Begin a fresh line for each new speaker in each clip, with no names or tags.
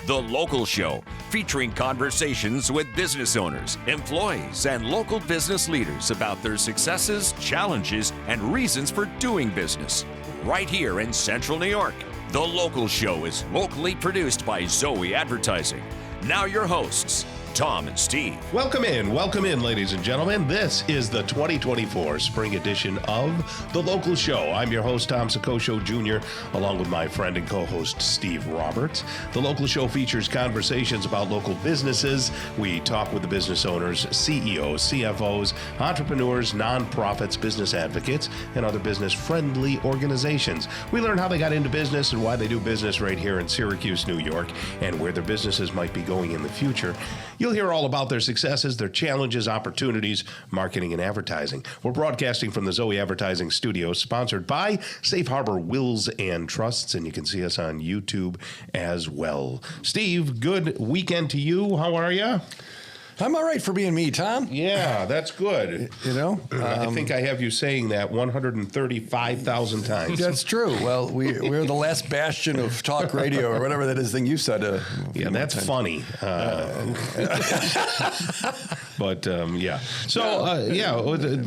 The Local Show, featuring conversations with business owners, employees, and local business leaders about their successes, challenges, and reasons for doing business. Right here in Central New York. The Local Show is locally produced by Zoey Advertising. Now your hosts, Tom and Steve.
Welcome in, ladies and gentlemen. This is the 2024 spring edition of The Local Show. I'm your host, Tom Soccocio Jr., along with my friend and co-host, Steve Roberts. The Local Show features conversations about local businesses. We talk with the business owners, CEOs, CFOs, entrepreneurs, nonprofits, business advocates, and other business-friendly organizations. We learn how they got into business and why they do business right here in Syracuse, New York, and where their businesses might be going in the future. You'll hear all about their successes, their challenges, opportunities, marketing, and advertising. We're broadcasting from the Zoey Advertising Studios, sponsored by Safe Harbor Wills and Trusts, and you can see us on YouTube as well. Steve, good weekend to you. How are you?
I'm all right for being me, Tom.
Yeah, that's good.
You know?
I think I have you saying that 135,000 times.
That's true. Well, we're the last bastion of talk radio or whatever that is thing you said.
Yeah, that's funny. But, yeah. So,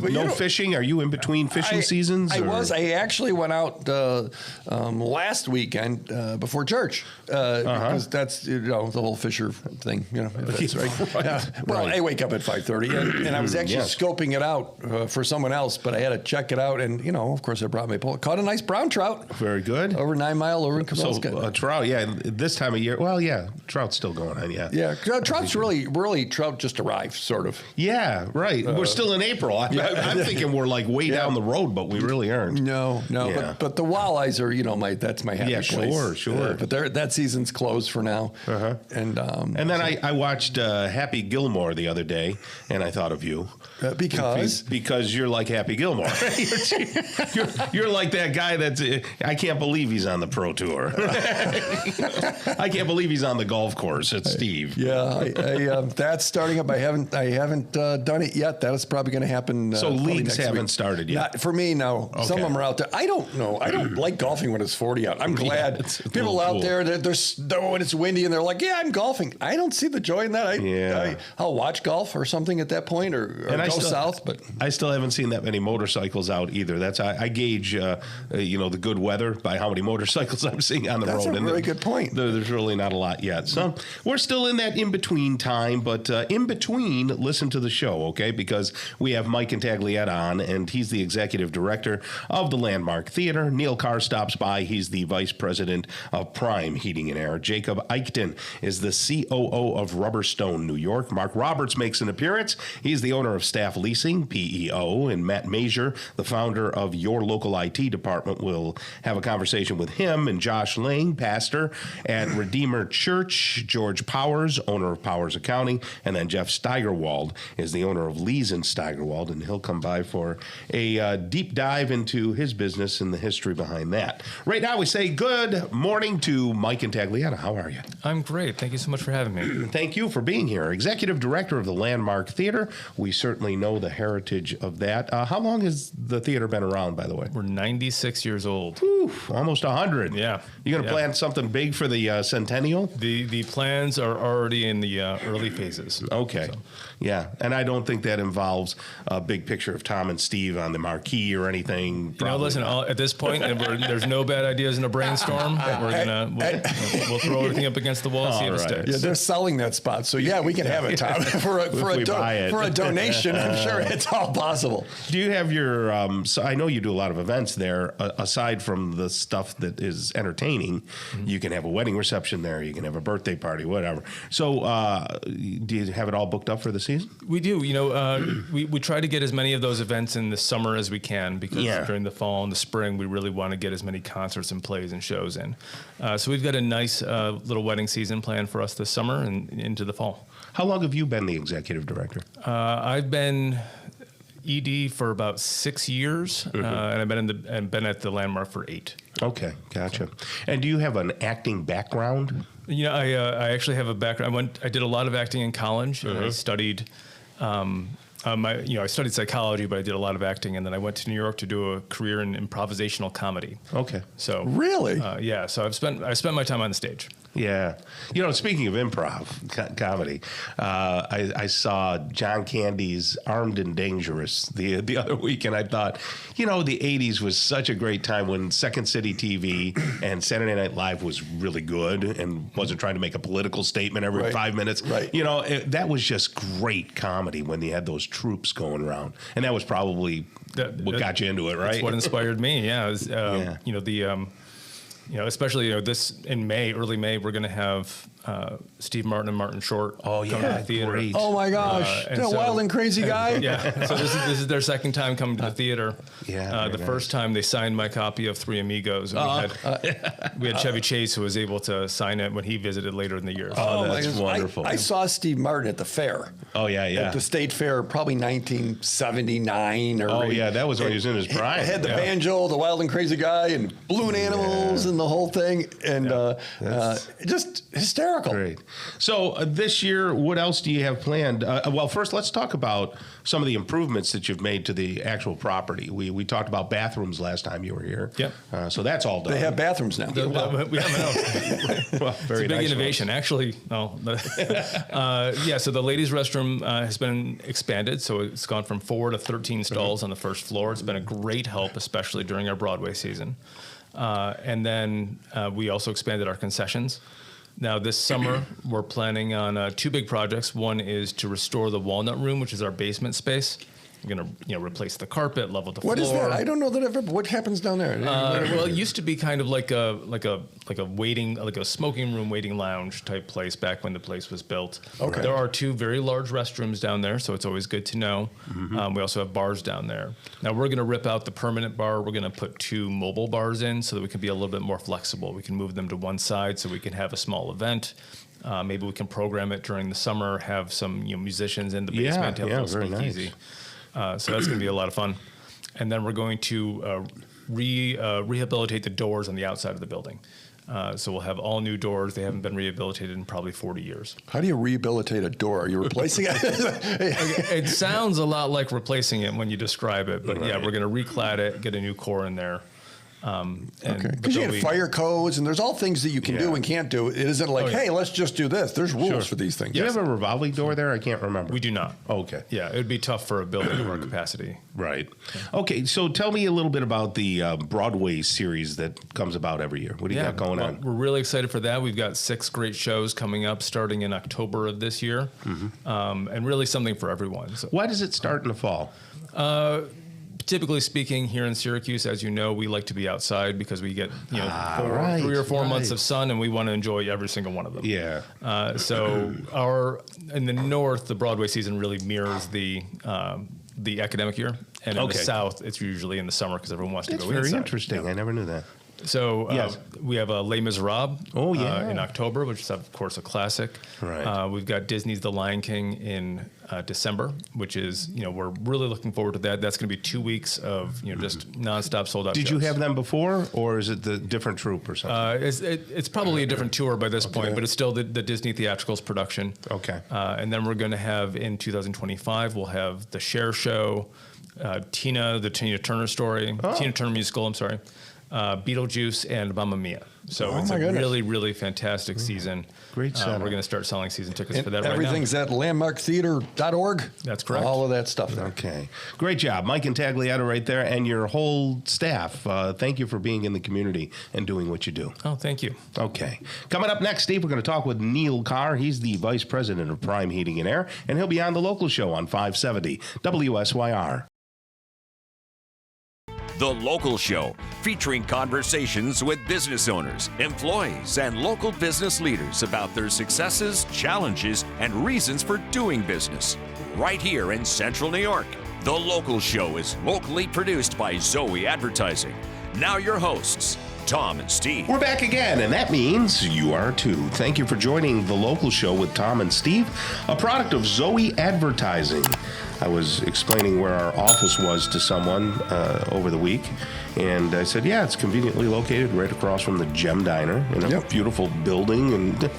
no fishing? Are you in between fishing seasons?
I was. I actually went out last weekend before church. Because that's, the whole fisher thing, That's right.
Right.
Well, I wake up at 5:30, and I was actually scoping it out for someone else, but I had to check it out, and, of course, I brought my pole. Caught a nice brown trout.
Very good.
Over 9 Mile over in Cabela's.
So, trout, this time of year, trout's still going on, yeah.
Yeah, trout's really, trout just arrived, sort of.
Yeah, right. We're still in April. I'm thinking we're like way down the road, but we really aren't.
No. Yeah. But the walleyes are, that's my happy place.
Yeah, sure.
But that season's closed for now.
Uh-huh.
And
then I watched Happy Gilmore the other day, and I thought of you. Because you're like Happy Gilmore. you're like that guy that's, I can't believe he's on the pro tour. I can't believe he's on the golf course. It's Steve.
Yeah, that's starting up. I haven't done it yet. That is probably going to happen.
So leagues haven't started yet.
Not for me, no. Okay. Some of them are out there. I don't know. I don't like golfing when it's 40 out. I'm glad people out there. When it's windy and they're like, "Yeah, I'm golfing." I don't see the joy in that. I'll watch golf or something at that point, or go south. But
I still haven't seen that many motorcycles out either. That's I gauge the good weather by how many motorcycles I'm seeing on the road.
That's a very good point.
There's really not a lot yet. So we're still in that in-between time, but in between, listen to the show, okay? Because we have Mike Intaglietta on, and he's the executive director of the Landmark Theater. Neil Carr stops by. He's the vice president of Prime Heating and Air. Jacob Eichten is the COO of Rubberstone, New York. Mark Roberts makes an appearance. He's the owner of Staff Leasing PEO, and Matt Major, the founder of Your Local IT Department, will have a conversation with him, and Josh Lang, pastor at Redeemer Church, George Powers, owner of Powers Accounting, and then Jeff Steigerwald is the owner of Liehs Steigerwald, and he'll come by for a deep dive into his business and the history behind that. Right now, we say good morning to Mike Intaglietta. How are you?
I'm great. Thank you so much for having me.
Thank you for being here. Executive Director of the Landmark Theater. We certainly know the heritage of that. How long has the theater been around, by the way?
We're 96 years old.
Whew, almost 100.
Yeah.
You going to plan something big for the centennial?
The plans are already in the early phases.
Okay.
So.
Yeah, and I don't think that involves a big picture of Tom and Steve on the marquee or anything.
Listen, at this point, there's no bad ideas in a brainstorm. We'll throw everything up against the wall, see if it sticks.
Yeah, they're selling that spot, so we can have it, Tom. for a donation, I'm sure it's all possible.
Do you have your? So I know you do a lot of events there. Aside from the stuff that is entertaining, you can have a wedding reception there. You can have a birthday party, whatever. So, do you have it all booked up for the season?
We do. We try to get as many of those events in the summer as we can, because during the fall and the spring, we really want to get as many concerts and plays and shows in. So we've got a nice little wedding season planned for us this summer and into the fall.
How long have you been the executive director?
I've been ED for about 6 years, and I've been at the Landmark for 8.
Okay, gotcha. And do you have an acting background?
I actually have a background. I did a lot of acting in college. And I studied. I studied psychology, but I did a lot of acting, and then I went to New York to do a career in improvisational comedy.
Okay.
So
really,
So I spent my time on the stage.
Yeah. You know, speaking of improv comedy, I saw John Candy's Armed and Dangerous the other week, and I thought, you know, the 80s was such a great time when Second City TV and Saturday Night Live was really good and wasn't trying to make a political statement every 5 minutes.
Right.
You know, that was just great comedy when they had those troops going around. And that was probably what got you into it, right?
That's what inspired me, yeah. It was, you know, the... you know, especially this in May, early May, we're going to have Steve Martin and Martin Short come to the theater.
Great.
Oh my gosh, that wild and crazy guy.
Yeah, so this is their second time coming to the theater.
Yeah,
the first time they signed my copy of Three Amigos. And we had Chevy Chase who was able to sign it when he visited later in the year.
Oh,
my
that's
goodness.
wonderful.
I saw Steve Martin at the fair.
Oh, yeah.
At the State Fair, probably 1979 or.
Oh, yeah, that was when he was in his prime.
It had the banjo, the wild and crazy guy, and balloon animals, and the whole thing, and just hysterical.
Great. So this year, what else do you have planned? Well, first, let's talk about some of the improvements that you've made to the actual property. We talked about bathrooms last time you were here.
Yep.
So that's all done.
They have bathrooms now.
We haven't know.
Well, very
It's a big
nice
innovation, actually. No, so the ladies' restroom has been expanded, so it's gone from 4 to 13 stalls on the first floor. It's been a great help, especially during our Broadway season. And then we also expanded our concessions. Now, this summer, we're planning on 2 big projects. One is to restore the Walnut Room, which is our basement space. We're going to, replace the carpet, level the floor.
What is that? I don't know that I've ever. What happens down there?
Well, it used to be kind of like a waiting, like a smoking room, waiting lounge type place back when the place was built.
Okay.
There are 2 very large restrooms down there, so it's always good to know. We also have bars down there. Now we're going to rip out the permanent bar. We're going to put 2 mobile bars in so that we can be a little bit more flexible. We can move them to one side so we can have a small event. Maybe we can program it during the summer. Have some musicians in the basement to have a little speakeasy. So that's going to be a lot of fun. And then we're going to rehabilitate the doors on the outside of the building. So we'll have all new doors. They haven't been rehabilitated in probably 40 years.
How do you rehabilitate a door? Are you replacing it?
It sounds a lot like replacing it when you describe it. But yeah, we're going to reclad it, get a new core in there.
Because you get fire codes and there's all things that you can do and can't do. It isn't like, hey, let's just do this. There's rules for these things.
Do you have a revolving door there? I can't remember.
We do not.
Oh, okay.
Yeah, it would be tough for a building of our capacity.
Right. Okay, so tell me a little bit about the Broadway series that comes about every year. What do you got going on?
We're really excited for that. We've got 6 great shows coming up starting in October of this year, and really something for everyone. So,
why does it start in the fall?
Typically speaking, here in Syracuse, as you know, we like to be outside because we get 3 or 4 months of sun, and we want to enjoy every single one of them.
Yeah.
So in the north, the Broadway season really mirrors the academic year, and in the south, it's usually in the summer because everyone wants to go inside.
That's very interesting. I never knew that.
So we have Les Miserables in October, which is, of course, a classic.
Right.
We've got Disney's The Lion King in December, which is, we're really looking forward to that. That's going to be 2 weeks of, just nonstop sold out
Did
shows.
you have them before, or is it the different troupe or something?
It's probably a different tour by this point, but it's still the Disney Theatricals production.
Okay.
And then we're going to have, in 2025, we'll have The Cher Show, the Tina Turner story, Tina Turner musical, I'm sorry. Beetlejuice and Mamma Mia. So it's a really, really fantastic season.
Great setup.
We're going to start selling season tickets for that right now.
Everything's at landmarktheater.org.
That's correct.
All of that stuff there.
Okay. Great job. Mike and Tagliato right there, and your whole staff. Thank you for being in the community and doing what you do.
Oh, thank you.
Okay. Coming up next, Steve, we're going to talk with Neil Carr. He's the Vice President of Prime Heating and Air, and he'll be on the local show on 570 WSYR.
The Local Show, featuring conversations with business owners, employees, and local business leaders about their successes, challenges, and reasons for doing business. Right here in Central New York. The Local Show is locally produced by Zoey Advertising. Now your hosts, Tom and Steve.
We're back again, and that means you are too. Thank you for joining The Local Show with Tom and Steve, a product of Zoey Advertising. I was explaining where our office was to someone over the week, And I said, yeah, it's conveniently located right across from the Gem Diner in a beautiful building. And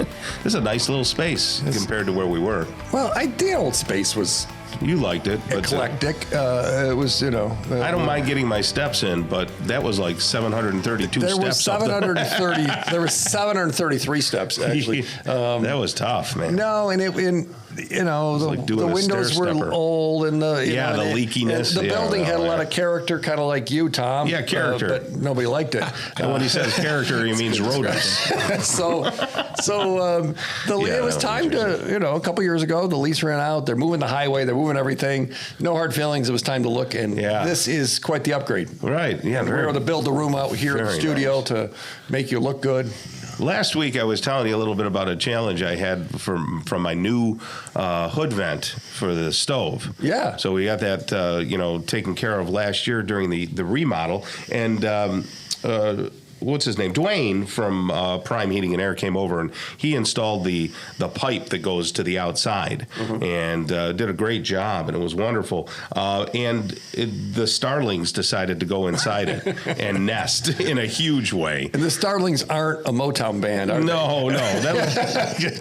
it's a nice little space compared to where we were.
Well, the old space was...
You liked it. But,
eclectic. It was, I
don't mind getting my steps in, but that was like 732 steps.
There were 730. There were 733 steps actually.
That was tough, man.
No, and the windows were old, and the leakiness. The building had a lot of character, kind of like you, Tom.
Yeah, character.
But nobody liked it.
And when he says character, he means rodents.
It was time to, a couple years ago, the lease ran out. They're moving the highway. They're moving everything. No hard feelings. It was time to look, and this is quite the upgrade.
Right. Yeah.
We're able to build the room out here in the studio to make you look good.
Last week, I was telling you a little bit about a challenge I had from my new hood vent for the stove.
Yeah.
So we got that, taken care of last year during the remodel. And what's his name? Dwayne from Prime Heating and Air came over, and he installed the pipe that goes to the outside, and did a great job, and it was wonderful. The starlings decided to go inside it and nest in a huge way.
And the starlings aren't a Motown band, are they?
No.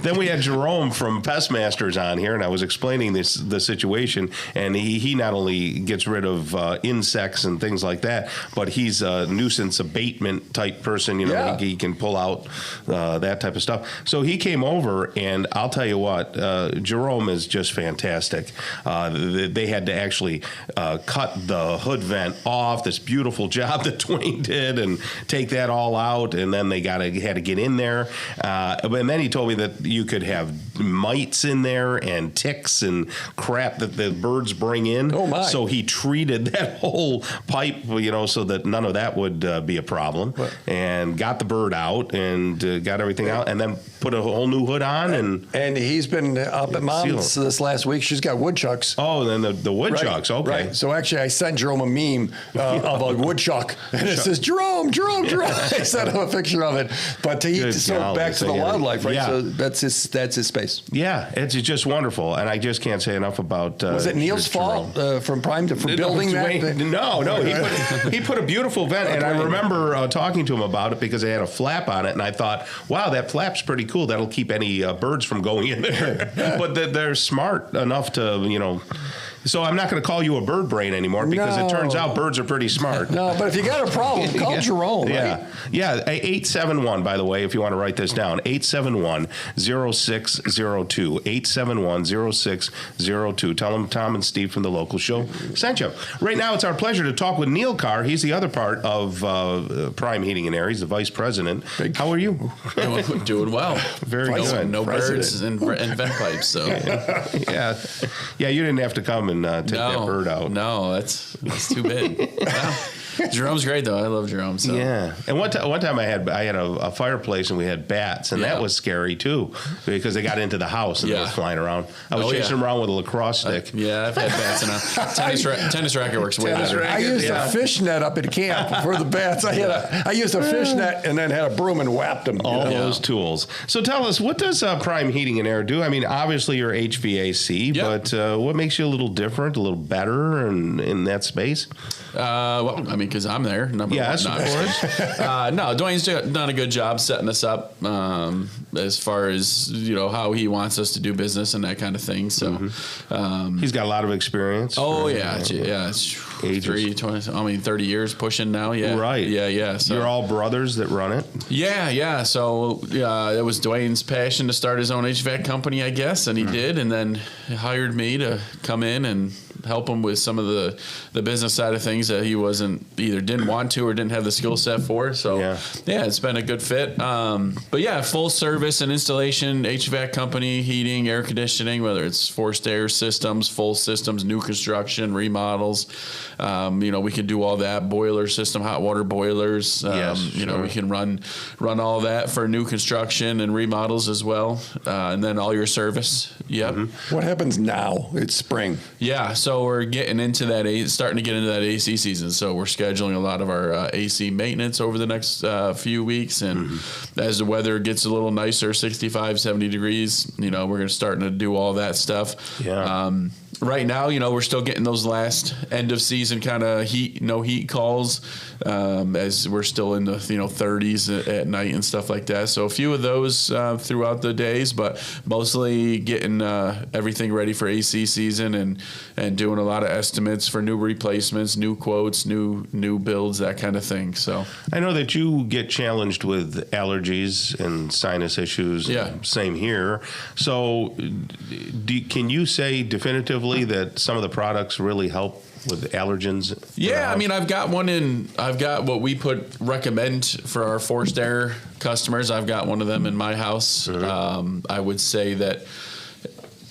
Then we had Jerome from Pest Masters on here, and I was explaining the situation, and he not only gets rid of insects and things like that, but he's a nuisance abatement type person, he can pull out that type of stuff. So he came over, and I'll tell you what, Jerome is just fantastic. They had to actually cut the hood vent off, this beautiful job that Dwayne did, and take that all out, and then they had to get in there. And then he told me that you could have mites in there and ticks and crap that the birds bring in.
Oh my.
So he treated that whole pipe, so that none of that would be a problem. What? And got the bird out and got everything out, and then put a whole new hood on. And
he's been up at Mom's this last week. She's got woodchucks.
Oh, then the woodchucks. Okay.
Right. So actually, I sent Jerome a meme of a woodchuck, and it says, Jerome. I sent him a picture of it. But back to the wildlife, right? Yeah. So that's his space.
Yeah, it's just wonderful, and I just can't say enough about.
Was it Neil's fault from Prime for building that?
No. He put a beautiful vent, and I remember talking to him about it because they had a flap on it, and I thought, wow, that flap's pretty cool. That'll keep any birds from going in there. But they're smart enough to, So I'm not going to call you a bird brain anymore because it turns out birds are pretty smart.
No, but if you got a problem, call Jerome.
Yeah.
Right?
Yeah. 871, by the way, if you want to write this down, 871-0602. 871-0602. Tell them Tom and Steve from the local show sent you. Right now, it's our pleasure to talk with Neil Carr. He's the other part of Prime Heating and Air. He's the vice president. How are you?
Doing well.
Very good.
No birds and vent pipes. So
Yeah, you didn't have to come and take that bird out.
No, that's too big. No. Jerome's great though. I love Jerome. So.
Yeah, and one time I had a fireplace and we had bats, and that was scary too because they got into the house and they were flying around. I was chasing them around with a lacrosse stick.
I've had bats, and tennis racket works way better.
I used a fish net up at camp for the bats. I used a fish net and then had a broom and whapped them.
All those tools. So tell us, what does Prime Heating and Air do? I mean, obviously you're HVAC, but what makes you a little different, a little better in that space?
Because I'm there. Number one.
Of course.
No, Dwayne's done a good job setting us up as far as how he wants us to do business and that kind of thing. So
he's got a lot of experience.
Oh It's 30 years pushing now. Yeah.
Right.
Yeah. So
you're all brothers that run it.
Yeah. So it was Dwayne's passion to start his own HVAC company, I guess, and he did, and then he hired me to come in and help him with some of the business side of things that he didn't want to or didn't have the skill set for. So it's been a good fit. But full service and installation HVAC company, heating, air conditioning, whether it's forced air systems, full systems, new construction, remodels. We can do all that. Boiler system, hot water boilers. We can run all that for new construction and remodels as well. And then all your service. Yep.
Mm-hmm. What happens now? It's spring.
Yeah. So we're getting into starting to get into that AC season. So we're scheduling a lot of our AC maintenance over the next few weeks. And as the weather gets a little nicer, 65, 70 degrees, we're going to start to do all that stuff.
Yeah.
Right now, we're still getting those last end of season kind of no heat calls, as we're still in the 30s at night and stuff like that. So a few of those throughout the days, but mostly getting everything ready for AC season and doing a lot of estimates for new replacements, new quotes, new builds, that kind of thing. So
I know that you get challenged with allergies and sinus issues.
Yeah.
Same here. So can you say definitively that some of the products really help with allergens?
Yeah, I mean, I've got what we recommend for our forced air customers. I've got one of them in my house. Mm-hmm. I would say that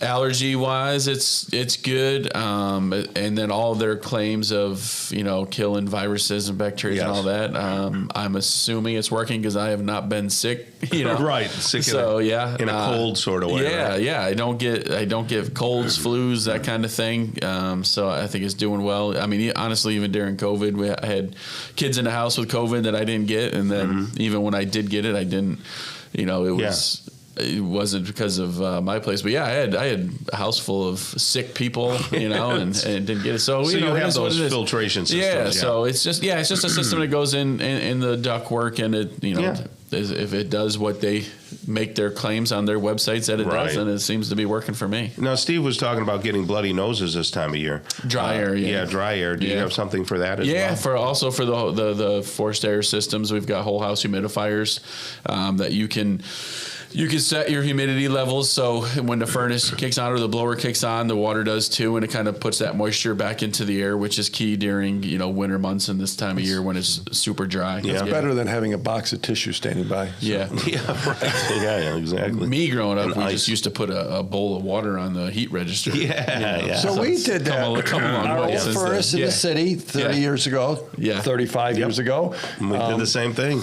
allergy wise, it's good. And then all their claims of, killing viruses and bacteria and all that. I'm assuming it's working because I have not been sick,
Right. Sick
so, in
a cold sort of way.
Yeah.
Right?
Yeah. I don't get colds, flus, that kind of thing. So I think it's doing well. I mean, honestly, even during COVID, I had kids in the house with COVID that I didn't get. And then even when I did get it, I didn't, it wasn't because of my place, but I had a house full of sick people, and didn't get it. So
you have those filtration systems.
Yeah, so it's just a system that goes in the ductwork, and it if it does what they make their claims on their websites that it does, and it seems to be working for me.
Now, Steve was talking about getting bloody noses this time of year.
Dry air,
dry air. Do you have something for that as well?
Yeah, for the forced air systems, we've got whole house humidifiers that you can set your humidity levels, so when the furnace kicks on or the blower kicks on, the water does too, and it kind of puts that moisture back into the air, which is key during winter months and this time of year when it's super dry.
It's better than having a box of tissue standing by. So.
Yeah.
Right. Yeah, exactly.
Me growing up, we just used to put a bowl of water on the heat register.
So we did that.
Come a long
Our
way
old
since
furnace
then.
in the city 30 years ago, 35 years ago.
We did the same thing.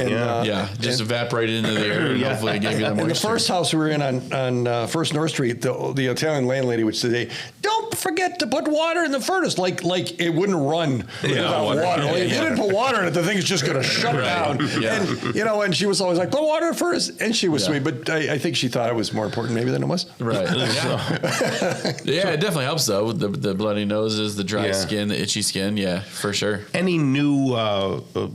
Just evaporated into the air, and hopefully it gave you the moisture.
In the first house we were in on First North Street, the Italian landlady would say, "Don't forget to put water in the furnace," like it wouldn't run without water. Like, if you didn't put water in it, the thing is just going to shut down. And and she was always like, "Put water in the furnace," and she was sweet, but I think she thought it was more important maybe than it was.
Right. It definitely helps though with the bloody noses, the dry skin, the itchy skin. Yeah, for sure.
Any new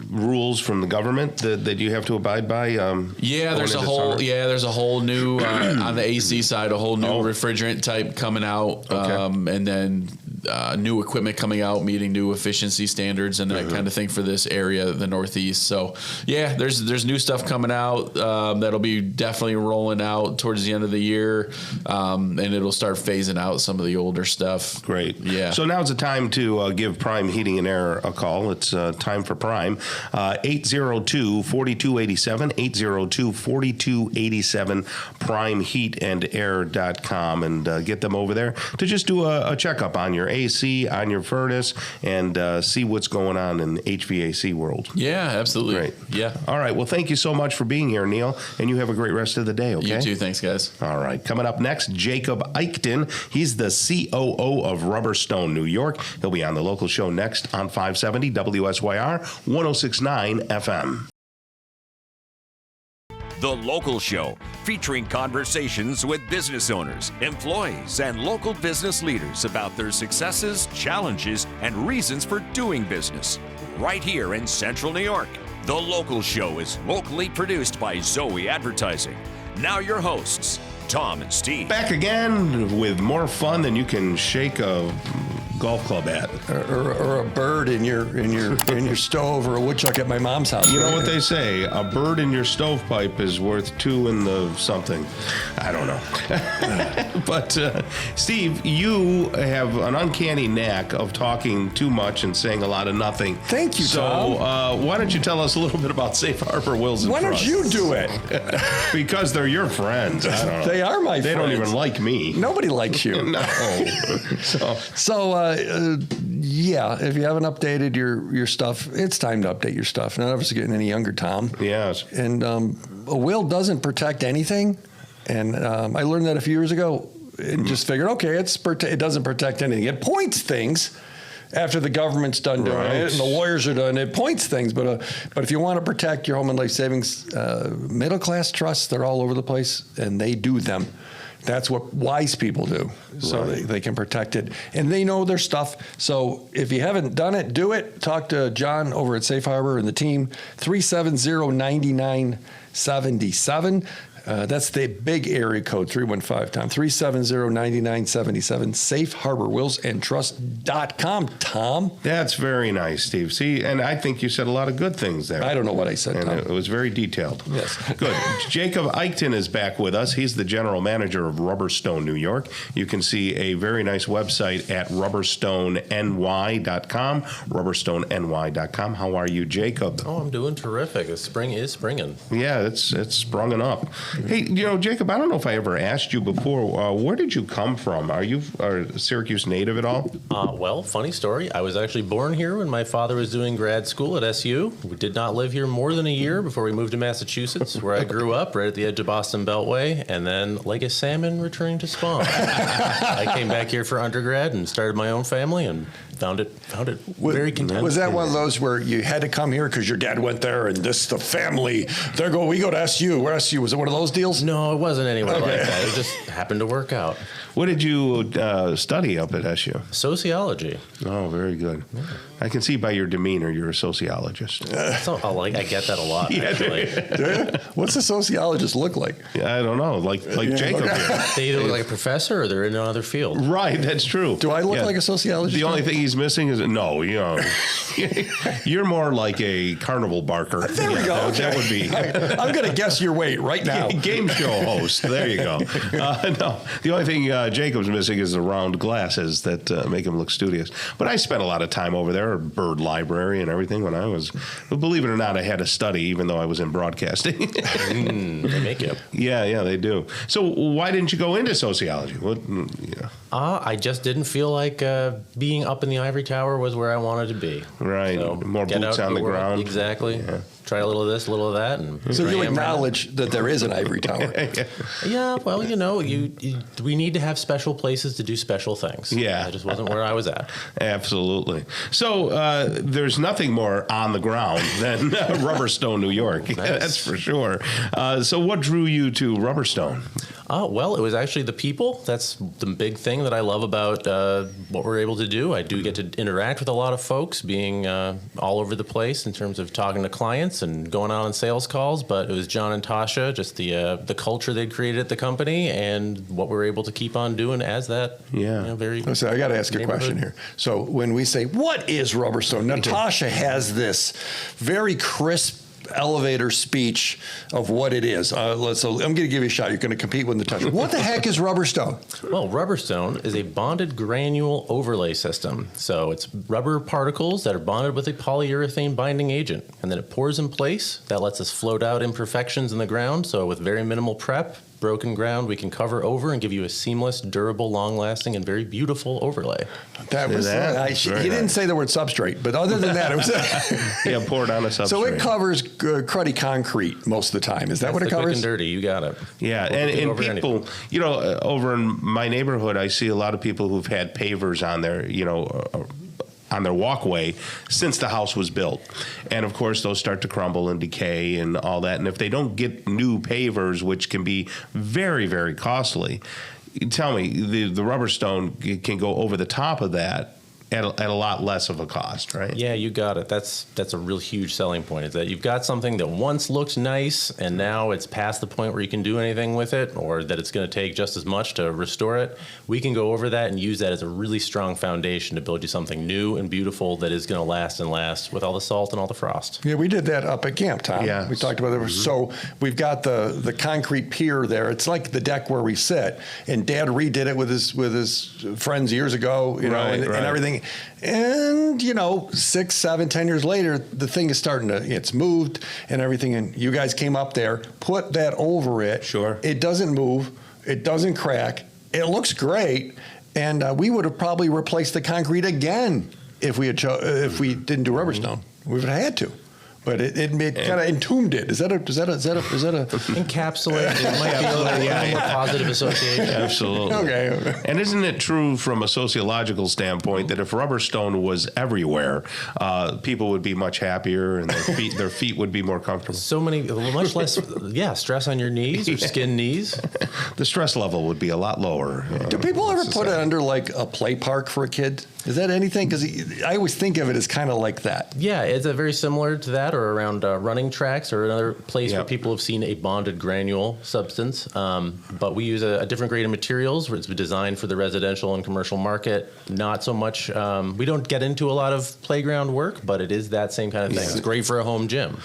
rules from the government that you have to abide by?
There's a whole new on the AC side, a whole new refrigerant type coming out, and then new equipment coming out, meeting new efficiency standards and that kind of thing for this area, the Northeast. So there's new stuff coming out that'll be definitely rolling out towards the end of the year, and it'll start phasing out some of the older stuff.
Great.
Yeah.
So now's the time to give Prime Heating and Air a call. It's time for Prime. 802-4287, 802-4287, primeheatandair.com, and get them over there to just do a checkup on your AC, on your furnace, and see what's going on in HVAC world.
Yeah, absolutely.
Great.
Yeah.
All right. Well, thank you so much for being here, Neil, and you have a great rest of the day, okay?
You too. Thanks, guys.
All right. Coming up next, Jacob Eichten. He's the COO of Rubberstone, New York. He'll be on the local show next on 570 WSYR 106.9 FM.
The Local Show, featuring conversations with business owners, employees, and local business leaders about their successes, challenges, and reasons for doing business. Right here in Central New York. The Local Show is locally produced by Zoey Advertising. Now your hosts, Tom and Steve.
Back again with more fun than you can shake a golf club at,
or a bird in your stove, or a woodchuck at my mom's house.
You know what they say? A bird in your stovepipe is worth two in the something. I don't know. But Steve, you have an uncanny knack of talking too much and saying a lot of nothing.
Thank you, Tom.
So why don't you tell us a little bit about Safe Harbor Wills and
Why don't you do it?
Because they're your friends. I don't know.
They are my friends.
They don't even like me.
Nobody likes you.
No.
So if you haven't updated your stuff, it's time to update your stuff. None of us are getting any younger, Tom.
Yes.
And a will doesn't protect anything. And I learned that a few years ago and just figured, okay, it doesn't protect anything. It points things after the government's done doing it and the lawyers are done. It points things. But if you want to protect your home and life savings, middle class trusts, they're all over the place, and they do them. That's what wise people do. So they can protect it. And they know their stuff. So if you haven't done it, do it. Talk to John over at Safe Harbor and the team. 370-9977. That's the big area code, 315, Tom. 370-9977. SafeHarborWillsAndTrust.com, Tom.
That's very nice, Steve. See, and I think you said a lot of good things there.
I don't know what I said,
and
Tom.
it was very detailed.
Yes.
Good. Jacob Eichten is back with us. He's the general manager of Rubberstone, New York. You can see a very nice website at rubberstoneny.com, rubberstoneny.com. How are you, Jacob?
Oh, I'm doing terrific. The spring is springing.
Yeah, it's sprunging up. Hey, Jacob, I don't know if I ever asked you before, where did you come from? Are you a Syracuse native at all?
Well, funny story. I was actually born here when my father was doing grad school at SU. We did not live here more than a year before we moved to Massachusetts, where I grew up, right at the edge of Boston Beltway, and then like a salmon returning to spawn. I came back here for undergrad and started my own family and found it very content.
Was that one of those where you had to come here because your dad went there and this the family? We go to SU. Where SU? Was it one of those deals?
No, it wasn't anywhere like that. It just happened to work out.
What did you study up at SU?
Sociology.
Oh, very good. Yeah. I can see by your demeanor you're a sociologist.
I get that a lot, actually.
What's a sociologist look like?
Yeah, I don't know. Like Jacob here.
They either look like a professor or they're in another field.
Right, that's true.
Do I look like a sociologist?
The only thing he's missing is you're more like a carnival barker.
There we go. Okay.
That would be.
I'm going to guess your weight right now.
Game show host. There you go. No, the only thing Jacob's missing is the round glasses that make him look studious. But I spent a lot of time over there, Bird Library and everything when I was, believe it or not, I had to study even though I was in broadcasting.
They make you.
Yeah, they do. So why didn't you go into sociology?
I just didn't feel like being up in the ivory tower was where I wanted to be.
Right.
So
more boots on the ground.
Exactly. Yeah. Try a little of this, a little of that. And
so you acknowledge that there is an ivory tower.
Yeah, well, we need to have special places to do special things.
Yeah.
That just wasn't where I was at.
Absolutely. So there's nothing more on the ground than Rubberstone, New York.
Nice.
That's for sure. So what drew you to Rubberstone?
Well, it was actually the people. That's the big thing that I love about what we're able to do. I do get to interact with a lot of folks, being all over the place in terms of talking to clients and going out on sales calls. But it was John and Tasha, just the culture they'd created at the company and what we're able to keep on doing as that.
Yeah.
Very.
So I got to ask a question here. So when we say, what is Rubberstone? Natasha has this very crisp elevator speech of what it is. So I'm going to give you a shot. You're going to compete with Natasha. What the heck is Rubberstone?
Well, Rubberstone is a bonded granule overlay system. So it's rubber particles that are bonded with a polyurethane binding agent. And then it pours in place. That lets us float out imperfections in the ground. So with very minimal prep, broken ground, we can cover over and give you a seamless, durable, long-lasting, and very beautiful overlay.
That was he didn't say the word substrate, but other than that, it was
poured on a substrate.
So it covers cruddy concrete most of the time. Is that what it covers?
Quick and dirty, you got it.
Yeah, and people, over in my neighborhood, I see a lot of people who've had pavers on their, on their walkway since the house was built. And of course, those start to crumble and decay and all that. And if they don't get new pavers, which can be very, very costly, tell me, the Rubberstone can go over the top of that at a lot less of a cost, right?
Yeah, you got it. That's a real huge selling point, is that you've got something that once looked nice and now it's past the point where you can do anything with it, or that it's going to take just as much to restore it. We can go over that and use that as a really strong foundation to build you something new and beautiful that is going to last and last with all the salt and all the frost.
Yeah, we did that up at camp, Tom.
Yeah.
We talked about it. Mm-hmm. So we've got the concrete pier there. It's like the deck where we sit. And Dad redid it with his friends years ago, and everything. And 6, 7, 10 years later, the thing is it's moved and everything. And you guys came up there, put that over it.
Sure.
It doesn't move. It doesn't crack. It looks great. And we would have probably replaced the concrete again if we didn't do Rubberstone. We would have had to. but it kind of entombed it. Is that a
Encapsulate? It might be a little more positive association.
Absolutely.
Okay.
And isn't it true from a sociological standpoint that if rubber stone was everywhere, people would be much happier and their feet would be more comfortable?
Much less, stress on your knees or skin knees.
The stress level would be a lot lower.
Do people ever put it under like a play park for a kid? Is that anything? Because I always think of it as kind of like that.
Yeah, it's a very similar to that, or around running tracks, or another place where people have seen a bonded granule substance. But we use a different grade of materials where it's designed for the residential and commercial market. Not so much, we don't get into a lot of playground work, but it is that same kind of thing. It's great for a home gym.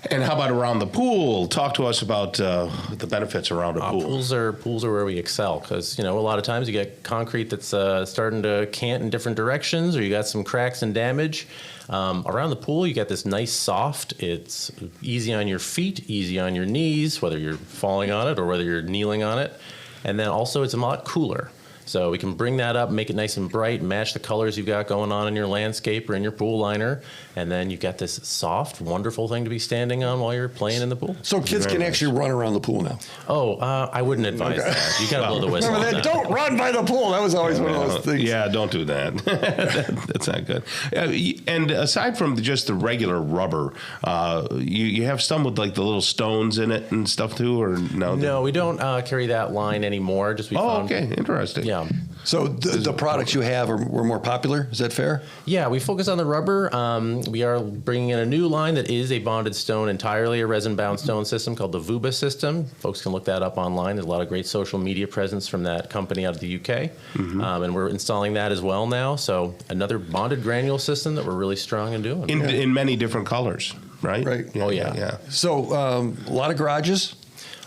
And how about around the pool? Talk to us about the benefits around a pool.
Pools are where we excel because, a lot of times you get concrete that's starting to cant in different directions, or you got some cracks and damage. Around the pool, you got this nice soft. It's easy on your feet, easy on your knees, whether you're falling on it or whether you're kneeling on it. And then also it's a lot cooler. So we can bring that up, make it nice and bright, match the colors you've got going on in your landscape or in your pool liner, and then you've got this soft, wonderful thing to be standing on while you're playing in the pool.
So kids can actually run around the pool now?
Oh, I wouldn't advise that. You got to blow the whistle.
Remember that? Don't run by the pool. That was always one of those things.
Yeah, don't do that. That's not good. And aside from just the regular rubber, you have some with like the little stones in it and stuff too, or no?
No, we don't carry that line anymore.
Okay, interesting.
Yeah.
So the products you have were more popular. Is that fair?
Yeah, we focus on the rubber. We are bringing in a new line that is a bonded stone entirely, a resin-bound stone system called the VUBA system. Folks can look that up online. There's a lot of great social media presence from that company out of the UK. And we're installing that as well now. So another bonded granule system that we're really strong in doing.
In many different colors, right?
Right.
Yeah.
So a lot of garages?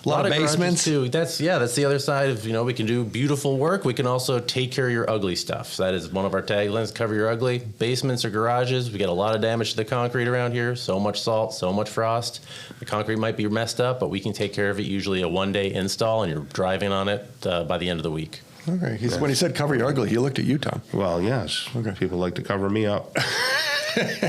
A lot of basements
too. That's the other side of, we can do beautiful work. We can also take care of your ugly stuff. So that is one of our taglines, cover your ugly. Basements or garages, we get a lot of damage to the concrete around here. So much salt, so much frost. The concrete might be messed up, but we can take care of it. Usually a one-day install, and you're driving on it by the end of the week.
Okay. When he said cover your ugly, he looked at you, Tom.
Well, yes. Okay. People like to cover me up.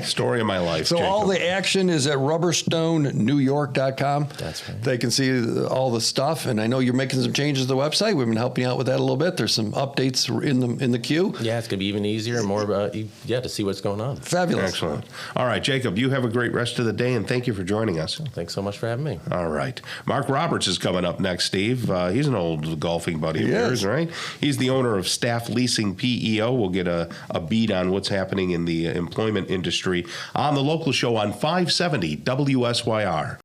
Story of my life.
So
Jacob.
all the action is at rubberstonenewyork.com.
That's right.
They can see all the stuff, and I know you're making some changes to the website. We've been helping you out with that a little bit. There's some updates in the queue.
Yeah, it's going to be even easier and more to see what's going on.
Fabulous.
Excellent. All right, Jacob, you have a great rest of the day, and thank you for joining us.
Thanks so much for having me.
All right. Mark Roberts is coming up next, Steve. He's an old golfing buddy of yours, right? He's the owner of Staff Leasing PEO. We'll get a beat on what's happening in the employment industry on the local show on 570 WSYR.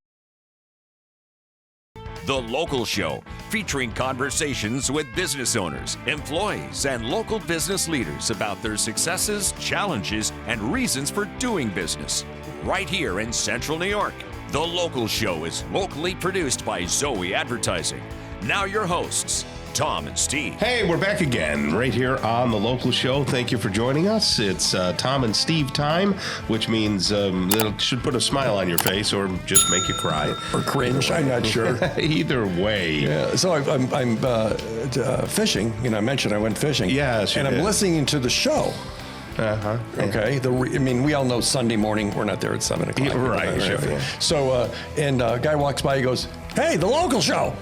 The Local Show, featuring conversations with business owners, employees, and local business leaders about their successes, challenges, and reasons for doing business. Right here in Central New York. The Local Show is locally produced by Zoey Advertising. Now your hosts, Tom and Steve.
Hey, we're back again right here on The Local Show. Thank you for joining us. It's Tom and Steve time, which means it should put a smile on your face or just make you cry.
Or cringe, I'm not sure.
Either way.
Yeah, so I'm fishing. I mentioned I went fishing.
Yes,
and I'm listening to the show.
Uh-huh.
Okay. We all know Sunday morning, we're not there at 7 o'clock.
Yeah, right. Sure.
So, and a guy walks by, he goes, "Hey, The Local Show."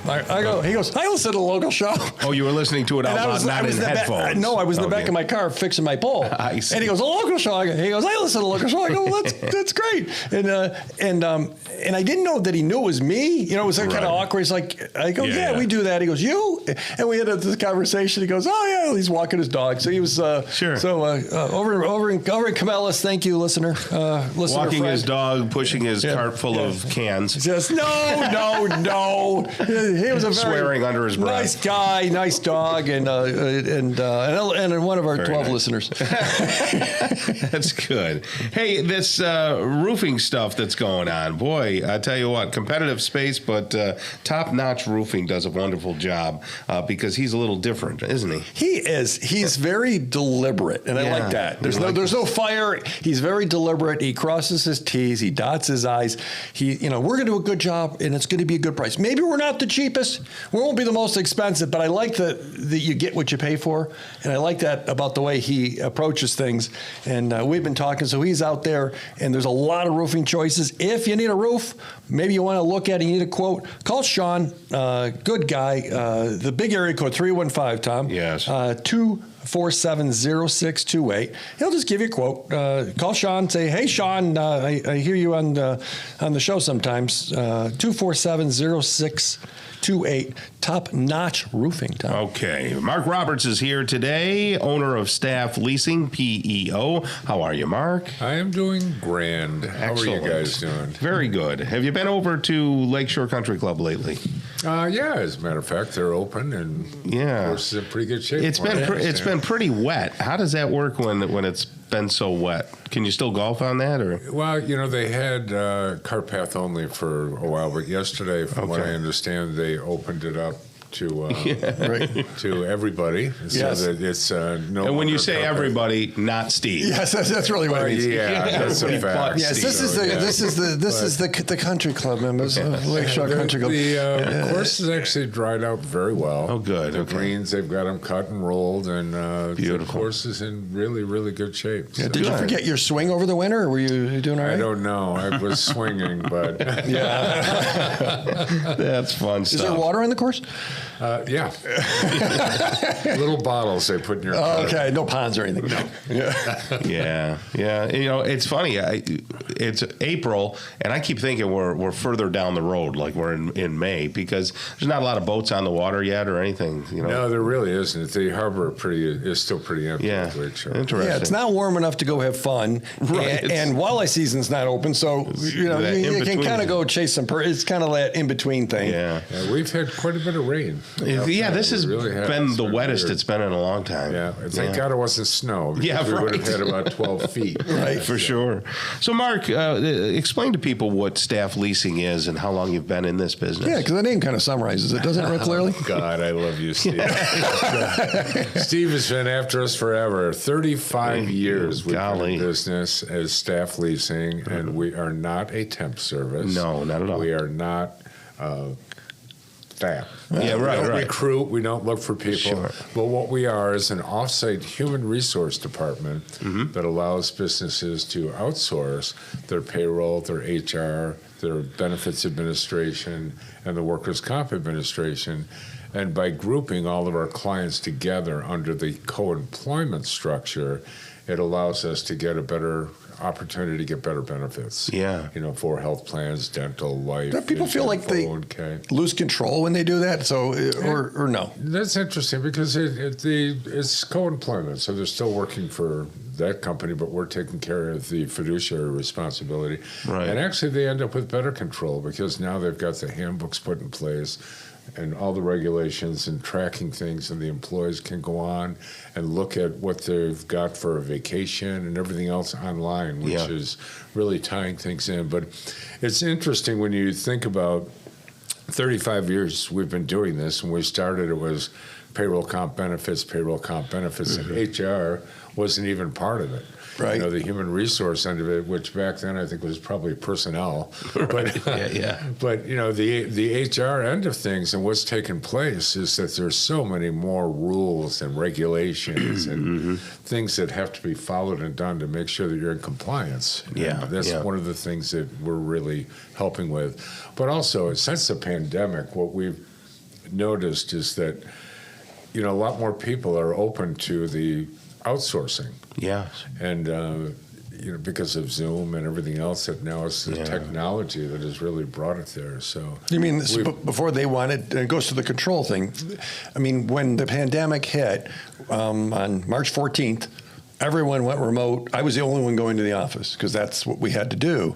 He goes, "I listen to The Local Show."
Oh, you were listening to it out loud, not in headphones.
No, I was in the back of my car fixing my pole.
I see.
And he goes, "The Local Show." He goes, "I listen to The Local Show." I go, "Well, that's great." And I didn't know that he knew it was me. It was kind of awkward. He's like, I go, yeah, we do that. He goes, "You?" And we had this conversation. He goes, "Oh yeah," he's walking his dog. So he was
sure.
So over in Cabela's, thank you, listener.
Walking friend. His dog, pushing his cart full of cans.
Just no. He was a very
swearing under his breath.
Nice guy, nice dog, and one of our very 12 listeners.
That's good. Hey, this roofing stuff that's going on, boy, I tell you what, competitive space, but top-notch roofing does a wonderful job because he's a little different, isn't he?
He is. He's very deliberate, and I like that. There's no fire. He's very deliberate. He crosses his T's. He dots his I's. We're going to do a good job, and it's going to be a good price. Maybe we're not the cheapest. cheapest. We won't be the most expensive, but I like that you get what you pay for. And I like that about the way he approaches things. And we've been talking, so he's out there, and there's a lot of roofing choices. If you need a roof, maybe you want to look at it, you need a quote, call Sean, good guy. The big area code, 315, Tom.
Yes.
247-0628. He'll just give you a quote. Call Sean, say, hey, Sean, I hear you on the show sometimes. 247-0628. Top-notch roofing, Tom.
Okay. Mark Roberts is here today, owner of Staff Leasing PEO. How are you, Mark?
I am doing grand. How are you guys doing?
Very good. Have you been over to Lakeshore Country Club lately?
Yeah, as a matter of fact, they're open, and of course, it's in pretty good shape.
It's been pretty wet. How does that work when it's been so wet? Can you still golf on that, or?
Well, they had cart path only for a while, but yesterday, from what I understand, they opened it up to to everybody, so that it's no.
And when you say everybody, not Steve.
Yes, that's really what it means.
Yeah, that's a fact.
Yes, this is the country club members, Lakeshore Country Club.
The course is actually dried out very well.
Oh, good.
The greens, they've got them cut and rolled, and the course is in really, really good shape.
Yeah, did you forget your swing over the winter, or were you doing all right?
I don't know. I was swinging, but
that's fun stuff.
Is there water on the course?
Yeah. Little bottles they put in your car.
Okay, no ponds or anything. No.
Yeah. It's funny. It's April, and I keep thinking we're further down the road, like we're in May, because there's not a lot of boats on the water yet or anything.
No, there really isn't. The harbor is still pretty empty.
Yeah, interesting.
Yeah, it's not warm enough to go have fun, right? And walleye season's not open, so you can kind of go chase some. It's kind of that in between thing.
Yeah,
we've had quite a bit of rain.
Yeah, this has been the wettest it's been in a long time.
Yeah, thank God it wasn't snow.
Yeah,
we would have had about 12 feet.
Right, for sure. So, Mark, explain to people what Staff Leasing is and how long you've been in this business.
Yeah, because the name kind of summarizes it, doesn't it, real clearly?
God, I love you, Steve. Steve has been after us forever. 35 years we've been in business as Staff Leasing, and we are not a temp service.
No, not at all.
We are not that.
Yeah,
We don't
right.
recruit. We don't look for people.
Sure.
But what we are is an off-site human resource department that allows businesses to outsource their payroll, their HR, their benefits administration, and the workers' comp administration. And by grouping all of our clients together under the co-employment structure, it allows us to get a better opportunity to get better benefits.
Yeah.
For health plans, dental, life.
Do people feel like they
401k.
lose control when they do that? So, or no?
That's interesting because it's co-employment, so they're still working for that company, but we're taking care of the fiduciary responsibility.
Right.
And actually, they end up with better control because now they've got the handbooks put in place and all the regulations and tracking things, and the employees can go on and look at what they've got for a vacation and everything else online, which is really tying things in. But it's interesting when you think about 35 years we've been doing this. When we started, it was payroll comp benefits, and HR wasn't even part of it.
Right.
The human resource end of it, which back then I think was probably personnel. But, but the HR end of things and what's taken place is that there's so many more rules and regulations and things that have to be followed and done to make sure that you're in compliance.
Yeah.
And that's one of the things that we're really helping with. But also, since the pandemic, what we've noticed is that, a lot more people are open to the outsourcing.
Yeah.
And, because of Zoom and everything else, that now it's the technology that has really brought it there. So
you mean before they wanted, it goes to the control thing. I mean, when the pandemic hit on March 14th, everyone went remote. I was the only one going to the office because that's what we had to do.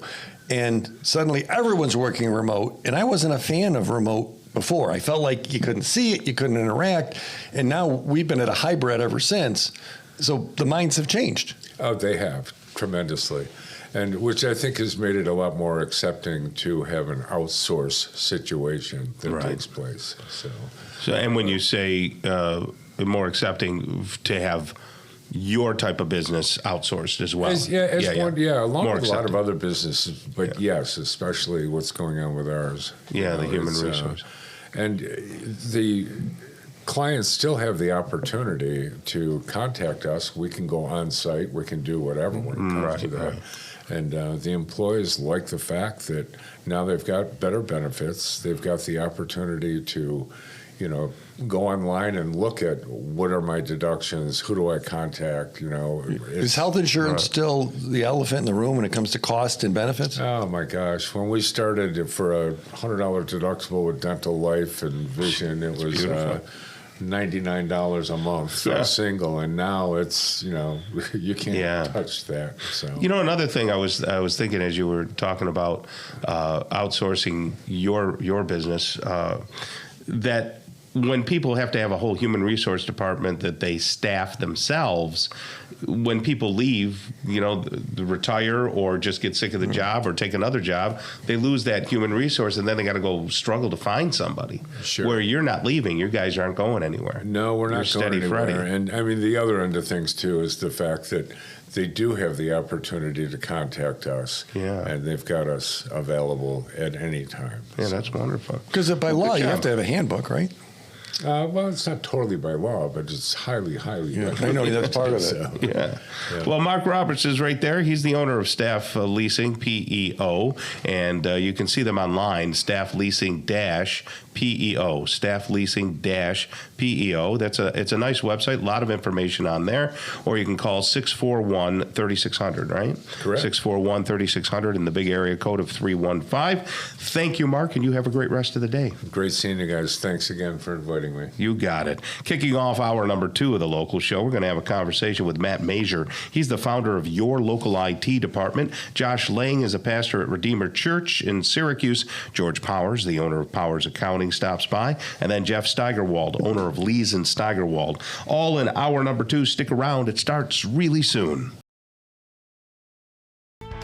And suddenly everyone's working remote, and I wasn't a fan of remote before. I felt like you couldn't see it, you couldn't interact, and now we've been at a hybrid ever since. So the minds have changed.
Oh, they have tremendously, and which I think has made it a lot more accepting to have an outsource situation that takes place. So,
and when you say more accepting to have your type of business outsourced as well.
Along with a lot of other businesses, but yes, especially what's going on with ours.
Yeah, the human resource.
And the clients still have the opportunity to contact us. We can go on site. We can do whatever when it comes to that. And the employees like the fact that now they've got better benefits. They've got the opportunity to, go online and look at what are my deductions, who do I contact,
Is health insurance still the elephant in the room when it comes to cost and benefits?
Oh my gosh. When we started for a $100 deductible with dental, life, and vision, it was $99 a month for a single, and now it's you can't touch that. So
another thing I was thinking as you were talking about outsourcing your business, that when people have to have a whole human resource department that they staff themselves, when people leave, retire or just get sick of the job or take another job, they lose that human resource, and then they got to go struggle to find somebody.
Sure.
Where you're not leaving, you guys aren't going anywhere.
No, we're not going anywhere.
Freddy.
And I mean, the other end of things too is the fact that they do have the opportunity to contact us.
Yeah.
And they've got us available at any time.
Yeah, that's wonderful.
Because by law, you have to have a handbook, right?
Well, it's not totally by law, but it's highly.
I know that's part of it.
So.
Yeah. Well, Mark Roberts is right there. He's the owner of Staff Leasing PEO, and you can see them online. Staff Leasing PEO. Staff Leasing PEO. It's a nice website. A lot of information on there. Or you can call 641-3600. Right.
Correct.
641-3600 in the big area code of 315. Thank you, Mark, and you have a great rest of the day.
Great seeing you guys. Thanks again for inviting me.
You got it. Kicking off hour number 2 of the local show, we're going to have a conversation with Matt Major. He's the founder of Your Local IT Department. Josh Lang is a pastor at Redeemer Church in Syracuse. George Powers, the owner of Powers Accounting, stops by. And then Jeff Steigerwald, owner of Liehs Steigerwald. All in hour number 2. Stick around. It starts really soon.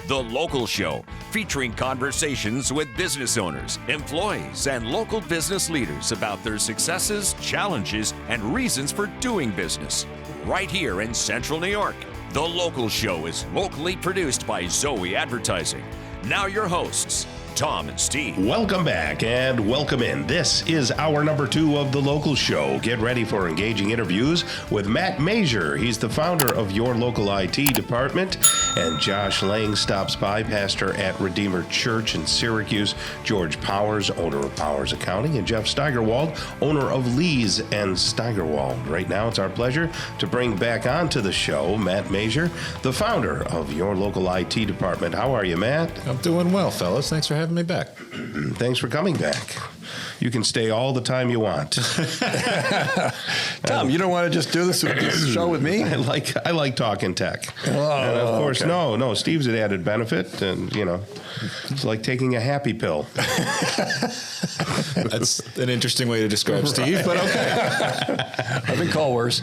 The Local Show, featuring conversations with business owners, employees, and local business leaders about their successes, challenges, and reasons for doing business. Right here in Central New York. The Local Show is locally produced by Zoey Advertising. Now your hosts, Tom and Steve.
Welcome back and welcome in. This is hour number 2 of The Local Show. Get ready for engaging interviews with Matt Major. He's the founder of Your Local IT Department. And Josh Lang stops by, pastor at Redeemer Church in Syracuse. George Powers, owner of Powers Accounting. And Jeff Steigerwald, owner of Liehs and Steigerwald. Right now, it's our pleasure to bring back onto the show Matt Major, the founder of Your Local IT Department. How are you, Matt?
I'm doing well, fellas. Thanks for having me back.
Thanks for coming back. You can stay all the time you want.
Tom, you don't want to just do this show with me?
I like talking tech. And of course,
okay.
No, Steve's an added benefit, and it's like taking a happy pill.
That's an interesting way to describe Steve, but okay.
I've been called worse.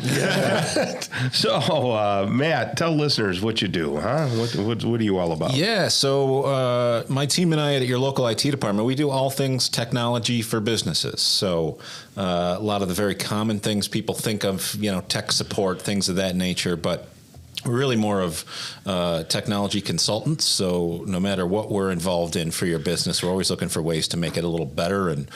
So, Matt, tell listeners what you do, huh? What are you all about?
Yeah, so my team and I at Your Local IT Department, we do all things technology for businesses. So a lot of the very common things people think of, tech support, things of that nature, but we're really more of technology consultants. So no matter what we're involved in for your business, we're always looking for ways to make it a little better and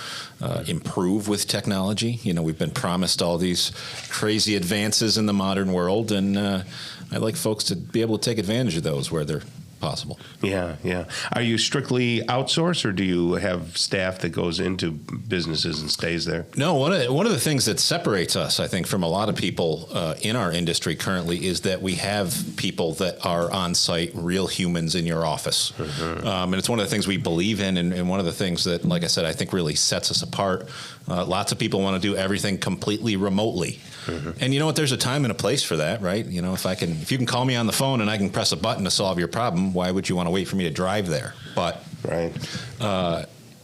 improve with technology. We've been promised all these crazy advances in the modern world, and I'd like folks to be able to take advantage of those where they're possible.
Yeah. Are you strictly outsourced, or do you have staff that goes into businesses and stays there?
No, one of the things that separates us, I think, from a lot of people in our industry currently is that we have people that are on site, real humans in your office. Mm-hmm. And it's one of the things we believe in, and one of the things that, like I said, I think really sets us apart. Lots of people want to do everything completely remotely. Mm-hmm. And you know what? There's a time and a place for that, right? If you can call me on the phone and I can press a button to solve your problem, why would you want to wait for me to drive there? But
right.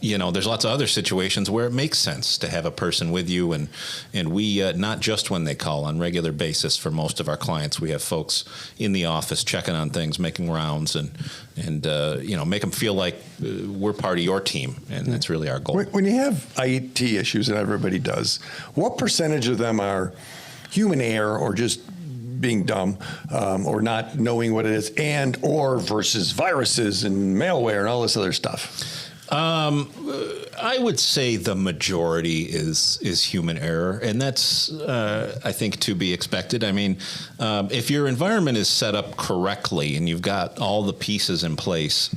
There's lots of other situations where it makes sense to have a person with you, and we not just when they call, on regular basis for most of our clients, we have folks in the office checking on things, making rounds, and make them feel like we're part of your team, and that's really our goal.
When you have IT issues, and everybody does, what percentage of them are human error or just being dumb or not knowing what it is, or versus viruses and malware and all this other stuff?
I would say the majority is human error, and that's I think to be expected. I mean, if your environment is set up correctly and you've got all the pieces in place,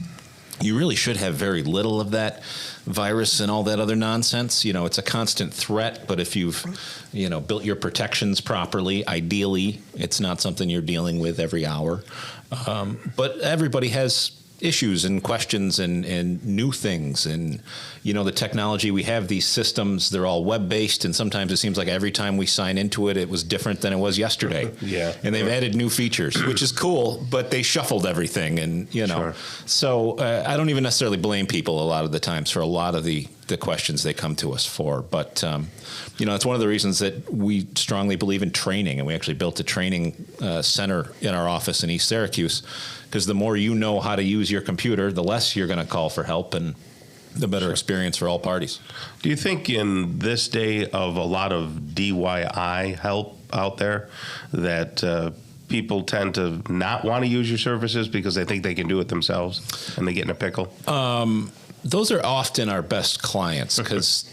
you really should have very little of that virus and all that other nonsense. It's a constant threat, but if you've, built your protections properly, ideally, it's not something you're dealing with every hour. But everybody has issues and questions and new things. And, the technology, we have these systems, they're all web-based, and sometimes it seems like every time we sign into it, it was different than it was yesterday.
Yeah.
And they've added new features, which is cool, but they shuffled everything. And,
Sure.
So I don't even necessarily blame people a lot of the times for a lot of the questions they come to us for. But, it's one of the reasons that we strongly believe in training, and we actually built a training center in our office in East Syracuse, because the more you know how to use your computer, the less you're going to call for help and the better experience for all parties.
Do you think in this day of a lot of DIY help out there that people tend to not want to use your services because they think they can do it themselves and they get in a pickle?
Those are often our best clients because,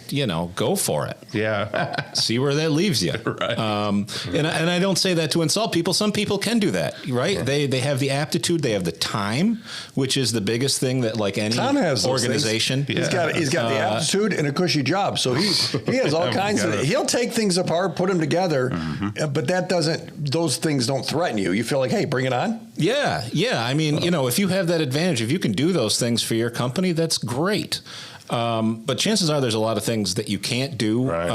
go for it.
Yeah.
See where that leaves you.
Right.
And I don't say that to insult people. Some people can do that, right? Yeah. They have the aptitude, they have the time, which is the biggest thing that like any organization.
He's got the aptitude and a cushy job. So he has all kinds of, he'll take things apart, put them together, but those things don't threaten you. You feel like, hey, bring it on.
Yeah. I mean, if you have that advantage, if you can do those things for your company, that's great. But chances are there's a lot of things that you can't do.
Right.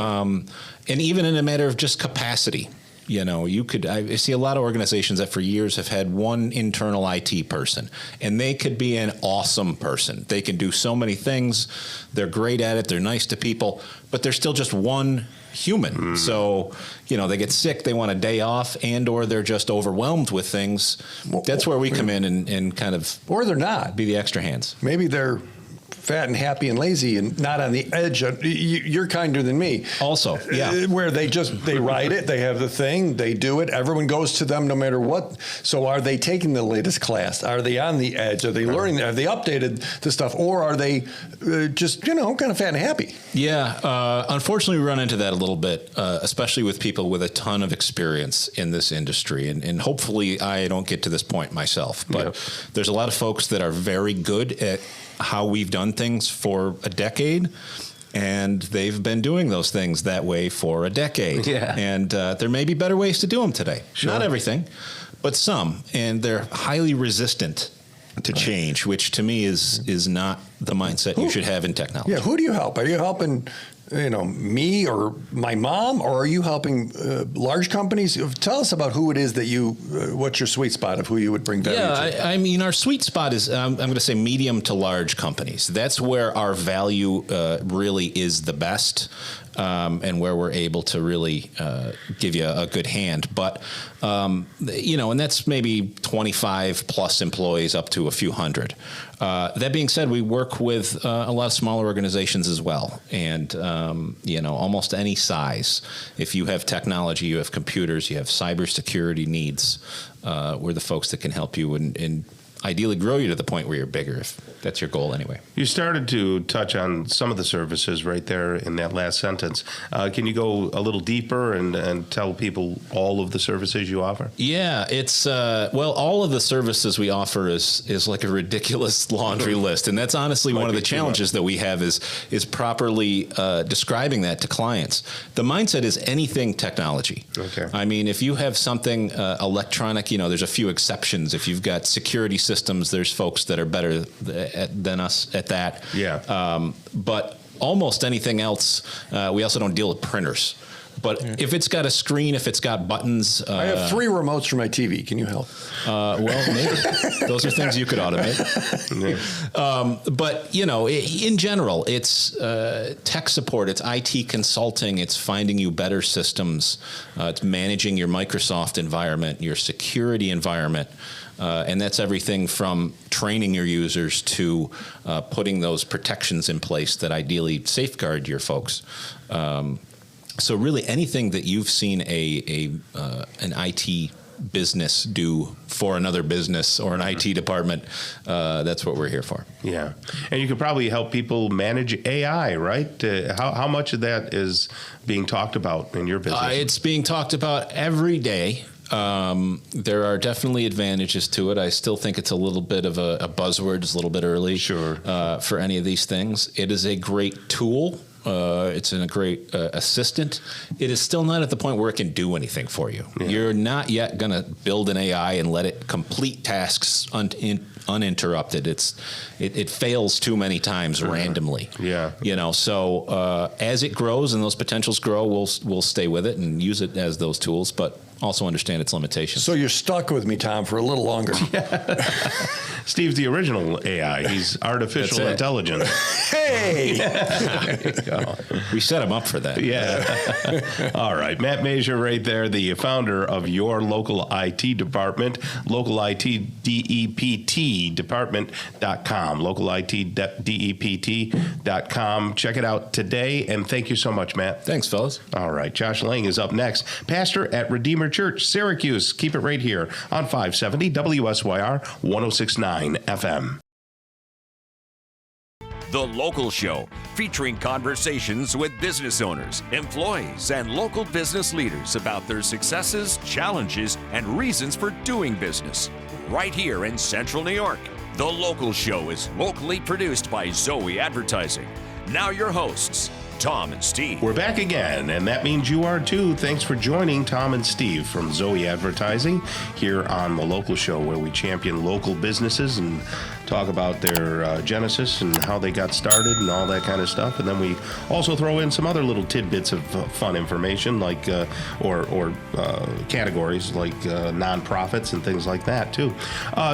And even in a matter of just capacity, I see a lot of organizations that for years have had one internal IT person, and they could be an awesome person. They can do so many things. They're great at it. They're nice to people, but they're still just one human. So, they get sick, they want a day off, and or they're just overwhelmed with things. That's where we come in and kind of...
Or they're not.
Be the extra hands.
Maybe they're fat and happy and lazy and not on the edge. You're kinder than me.
Also, yeah.
Where they ride it, they have the thing, they do it, everyone goes to them no matter what. So are they taking the latest class? Are they on the edge? Are they learning? Have they updated the stuff? Or are they just, kind of fat and happy?
Yeah. Unfortunately, we run into that a little bit, especially with people with a ton of experience in this industry. And hopefully I don't get to this point myself. But there's a lot of folks that are very good at how we've done things for a decade, and they've been doing those things that way for a decade.
Yeah.
And there may be better ways to do them today. Sure. Not everything, but some. And they're highly resistant to change, which to me is not the mindset you should have in technology.
Yeah, who do you help? Are you helping me or my mom, or are you helping large companies? Tell us about who it is that what's your sweet spot of who you would bring value to?
I mean, our sweet spot is, I'm going to say medium to large companies. That's where our value really is the best. And where we're able to really give you a good hand. But, and that's maybe 25 plus employees up to a few hundred. That being said, we work with a lot of smaller organizations as well. And, almost any size. If you have technology, you have computers, you have cybersecurity needs, we're the folks that can help you and ideally grow you to the point where you're bigger, if that's your goal anyway.
You started to touch on some of the services right there in that last sentence. Can you go a little deeper and tell people all of the services you offer?
Yeah, it's, all of the services we offer is like a ridiculous laundry list. And that's honestly one of the challenges that we have is properly describing that to clients. The mindset is anything technology.
Okay.
I mean, if you have something electronic, there's a few exceptions. If you've got security systems, there's folks that are better than us at that.
Yeah.
But almost anything else, we also don't deal with printers. But if it's got a screen, if it's got buttons...
I have 3 remotes for my TV. Can you help?
Maybe. Those are things you could automate. But, in general, it's tech support, it's IT consulting, it's finding you better systems, it's managing your Microsoft environment, your security environment. And that's everything from training your users to putting those protections in place that ideally safeguard your folks. So really anything that you've seen an IT business do for another business or an IT department, that's what we're here for.
Yeah. And you could probably help people manage AI, right? How much of that is being talked about in your business?
It's being talked about every day. There are definitely advantages to it. I still think it's a little bit of a buzzword. It's a little bit early for any of these things. It is a great tool. It's a great assistant. It is still not at the point where it can do anything for you. Yeah. You're not yet going to build an AI and let it complete tasks uninterrupted. It fails too many times randomly. Yeah. So as it grows and those potentials grow, we'll stay with it and use it as those tools, but also understand its limitations.
So you're stuck with me, Tom, for a little longer.
Steve's the original AI. He's artificial intelligence.
Hey!
There you go.
We set him up for that.
Yeah. All right. Matt Major right there, the founder of your local IT department, local IT DEPT department.com, local IT DEPT.com. Check it out today. And thank you so much, Matt.
Thanks, fellas.
All right. Josh Lang is up next. Pastor at Redeemer Church, Syracuse. Keep it right here on 570 WSYR 106.9 FM.
The Local Show, featuring conversations with business owners, employees, and local business leaders about their successes, challenges, and reasons for doing business. Right here in Central New York. The Local Show is locally produced by Zoey Advertising. Now your hosts, Tom and Steve.
We're back again, and that means you are too. Thanks for joining Tom and Steve from Zoey Advertising here on The Local Show, where we champion local businesses and talk about their genesis and how they got started and all that kind of stuff. And then we also throw in some other little tidbits of fun information, like or categories like nonprofits and things like that too.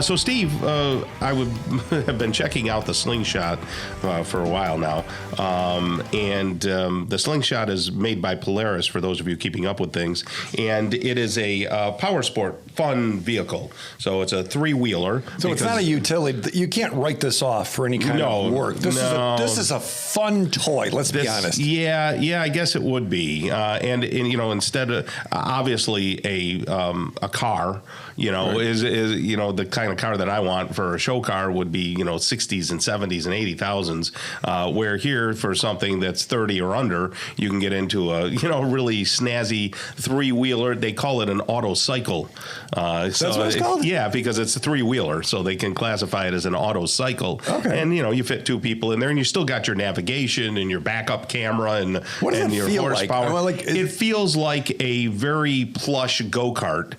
So Steve, I would have been checking out the Slingshot for a while now, and the Slingshot is made by Polaris, for those of you keeping up with things, and it is a power sport fun vehicle. So it's a 3-wheeler.
So it's not a utility. You can't write this off for any kind of work. This is a fun toy. Let's be honest.
Yeah, I guess it would be. And you know, instead of obviously a car, is the kind of car that I want for a show car would be 60s and 70s and 80,000s. Where here for something that's 30 or under, you can get into a really snazzy 3-wheeler. They call it an auto cycle.
That's what it's called?
Yeah, because it's a 3-wheeler, so they can classify it as an auto cycle. Okay. And you fit 2 people in there, and you still got your navigation and your backup camera and your horsepower.
Like?
It feels like a very plush go-kart.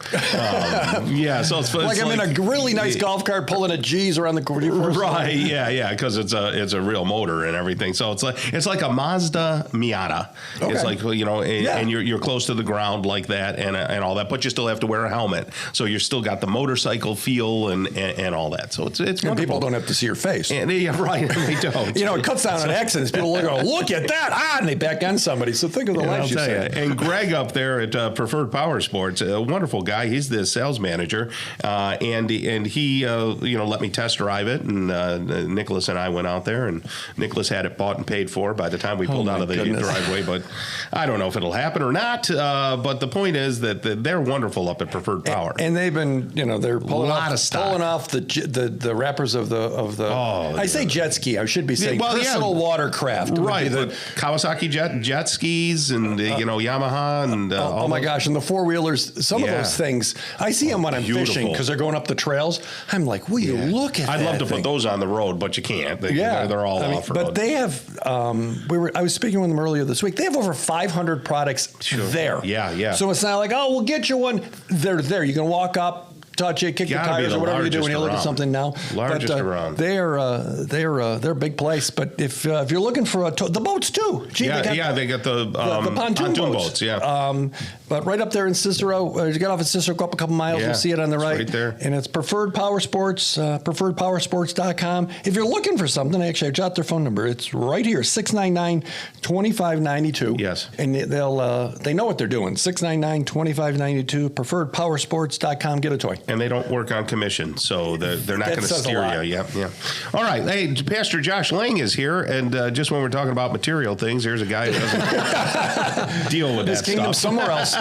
So it's
like I'm in a really nice golf cart pulling a G's around the course.
Right? Yeah, because it's a real motor and everything. So it's like a Mazda Miata. Okay. It's like and you're close to the ground like that and all that, but you still have to wear a helmet. So you're still got the motorcycle feel and all that. So it's
and people don't have to see your face.
And, yeah, right. They don't.
It cuts down on accidents. People look at that, and they back on somebody. So think of the life you said.
And Greg up there at Preferred Power Sports, a wonderful guy. He's the sales manager, and he let me test drive it. And Nicholas and I went out there, and Nicholas had it bought and paid for by the time we pulled out of the driveway. But I don't know if it'll happen or not. But the point is that they're wonderful up at Preferred Power,
and they've been they're pulling off the wrappers of the. I say jet ski. I should be saying personal watercraft.
Right, but Kawasaki jet skis and Yamaha and
oh my gosh, and the 4-wheelers. Some of those things I see them when I'm fishing because they're going up the trails. I'm like, will you look at that?
I'd love to put those on the road, but you can't. They're all off road.
But they have. I was speaking with them earlier this week. They have over 500 products there.
Yeah.
So it's not like, we'll get you one. They're there. You can walk up, touch it, kick the tires, or whatever you do when you look at something now.
Largest around.
They're a big place. But if you're looking for the boats too.
They got the
pontoon boats.
Yeah.
But right up there in Cicero, you get off at Cicero, go up a couple miles, you'll see it on the right
there.
And it's Preferred Power Sports, preferredpowersports.com. If you're looking for something, actually, I've got their phone number. It's right here, 699-2592.
Yes.
And they know what they're doing. 699-2592, preferredpowersports.com. Get a toy.
And they don't work on commission, so they're not going to steer you. Yeah. All right. Hey, Pastor Josh Lang is here, and just when we're talking about material things, here's a guy who doesn't deal with
His
that
kingdom
stuff.
somewhere else.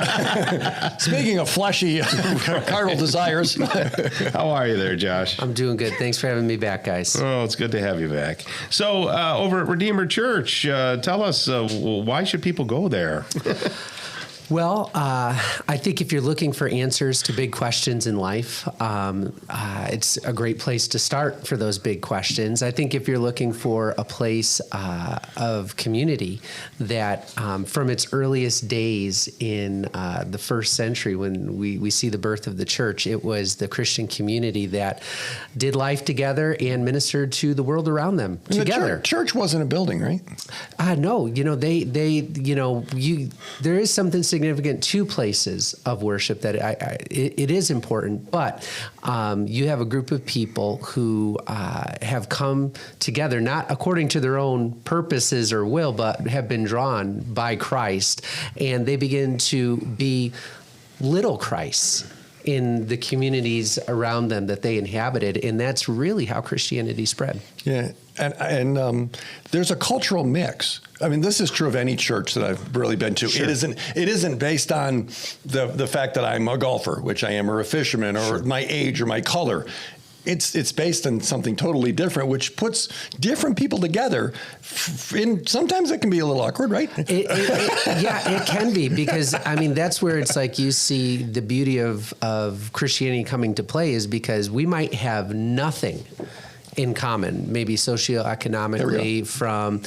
Speaking of fleshy carnal desires.
How are you there, Josh?
I'm doing good. Thanks for having me back, guys.
Oh, it's good to have you back. So over at Redeemer Church, tell us, why should people go there?
Well, I think if you're looking for answers to big questions in life, it's a great place to start for those big questions. I think if you're looking for a place of community that from its earliest days in the first century, when we see the birth of the church, it was the Christian community that did life together and ministered to the world around them together.
The church wasn't a building, right?
No, there is something significant to places of worship that it is important, but you have a group of people who have come together, not according to their own purposes or will, but have been drawn by Christ, and they begin to be little Christs in the communities around them that they inhabited, and that's really how Christianity spread.
Yeah, and there's a cultural mix. I mean, this is true of any church that I've really been to. Sure. It isn't based on the fact that I'm a golfer, which I am, or a fisherman, or my age, or my color. It's based on something totally different, which puts different people together. Sometimes it can be a little awkward, right?
It can be, because I mean that's where it's like you see the beauty of Christianity coming to play, is because we might have nothing in common, maybe socioeconomically, from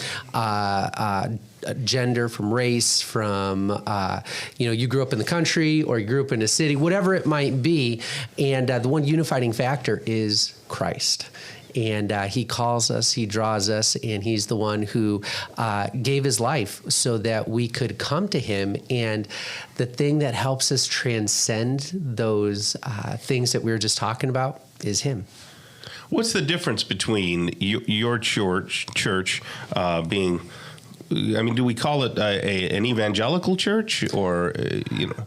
gender, from race, from you grew up in the country or you grew up in a city, whatever it might be, and the one unifying factor is Christ. And he calls us, he draws us, and he's the one who gave his life so that we could come to him. And the thing that helps us transcend those things that we were just talking about is him.
What's the difference between your church being, I mean, do we call it an evangelical church, or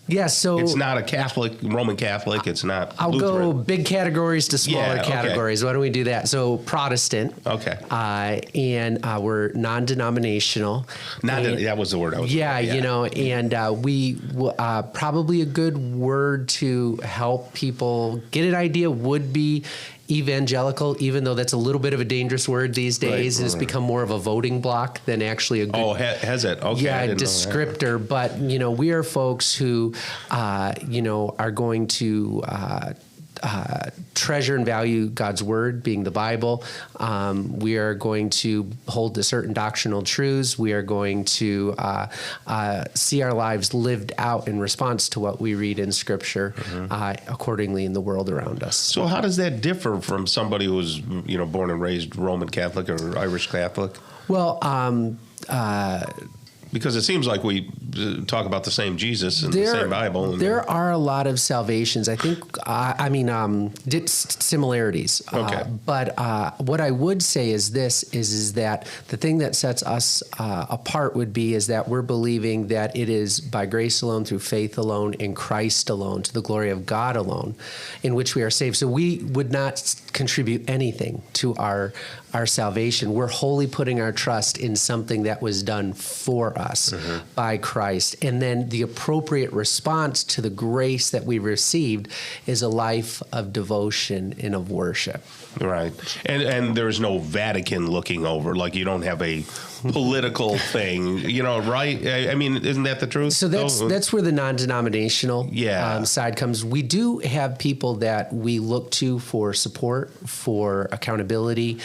Yeah, so
it's not a Catholic, Roman Catholic. It's not.
I'll
Lutheran.
go big categories to smaller categories. Why don't we do that? So Protestant.
Okay.
And we're non-denominational.
That was the word I was.
And we probably a good word to help people get an idea would be evangelical, even though that's a little bit of a dangerous word these days, and it's become more of a voting block than actually a good...
Oh, has it? Okay.
Yeah, descriptor. But, we are folks who, are going to... treasure and value God's word, being the Bible. We are going to hold to certain doctrinal truths. We are going to see our lives lived out in response to what we read in Scripture, accordingly in the world around us.
So how does that differ from somebody who was, born and raised Roman Catholic or Irish Catholic?
Well,
because it seems like we talk about the same Jesus and the same Bible.
There are a lot of salvations. I think, similarities.
Okay.
But what I would say is this, is that the thing that sets us apart would be is that we're believing that it is by grace alone, through faith alone, in Christ alone, to the glory of God alone, in which we are saved. So we would not contribute anything to our salvation. We're wholly putting our trust in something that was done for us by Christ. And then the appropriate response to the grace that we received is a life of devotion and of worship.
Right. And there's no Vatican looking over, like you don't have a political thing, right? I mean, isn't that the truth?
So that's where the non-denominational side comes. We do have people that we look to for support, for accountability,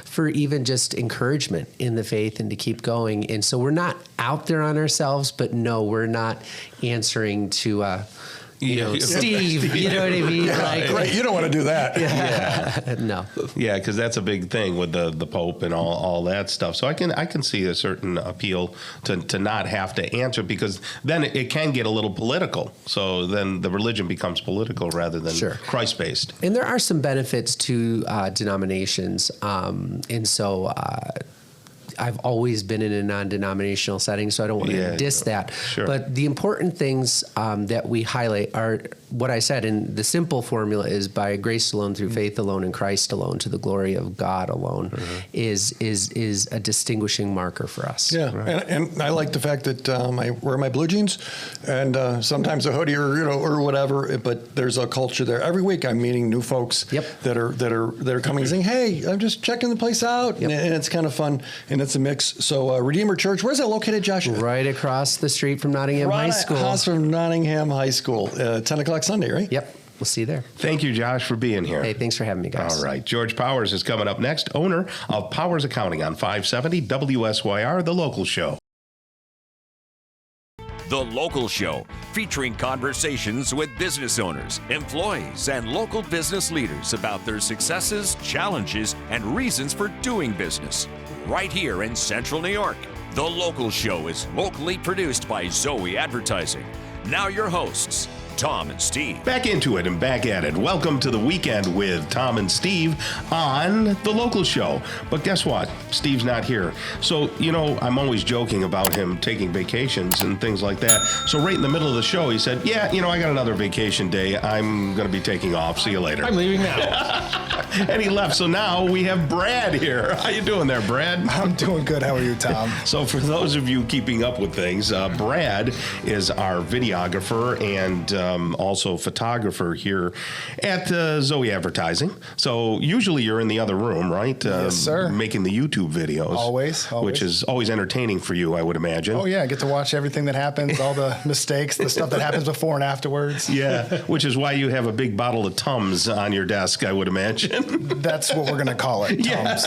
for even just encouragement in the faith and to keep going. And so we're not out there on ourselves, but no, we're not answering to... Steve, you know what I mean?
Right. You don't want to do that.
No.
Yeah, because that's a big thing with the Pope and all that stuff. So I can see a certain appeal to not have to answer, because then it can get a little political. So then the religion becomes political rather than Christ-based.
And there are some benefits to denominations. And so... I've always been in a non-denominational setting, so I don't want to diss that.
Sure.
But the important things that we highlight are what I said, and the simple formula is by grace alone, through faith alone, in Christ alone, to the glory of God alone, is a distinguishing marker for us.
Yeah, and I like the fact that I wear my blue jeans and sometimes a hoodie or whatever. But there's a culture there. Every week I'm meeting new folks that are coming and saying, "Hey, I'm just checking the place out," and it's kind of fun, and it's a mix. So Redeemer Church, where's that located, Josh?
Right across the street from Nottingham High School.
Across from Nottingham High School, 10 o'clock Sunday, right?
Yep. We'll see you there.
Thank you, Josh, for being here.
Hey, thanks for having me, guys.
All right. George Powers is coming up next, owner of Powers Accounting on 570 WSYR, The Local Show.
The Local Show, featuring conversations with business owners, employees, and local business leaders about their successes, challenges, and reasons for doing business. Right here in Central New York. The Local Show is locally produced by Zoey Advertising. Now your hosts, Tom and Steve.
Back into it and back at it. Welcome to the weekend with Tom and Steve on The Local Show. But guess what? Steve's not here. So, I'm always joking about him taking vacations and things like that. So right in the middle of the show, he said, I got another vacation day. I'm going to be taking off. See you later.
I'm leaving now.
And he left. So now we have Brad here. How you doing there, Brad?
I'm doing good. How are you, Tom?
So for those of you keeping up with things, Brad is our videographer and also photographer here at Zoey Advertising. So usually you're in the other room, right?
Yes, sir.
Making the YouTube videos.
Always.
Which is always entertaining for you, I would imagine.
Oh, yeah. I get to watch everything that happens, all the mistakes, the stuff that happens before and afterwards.
Yeah, which is why you have a big bottle of Tums on your desk, I would imagine.
That's what we're going to call it, Tums.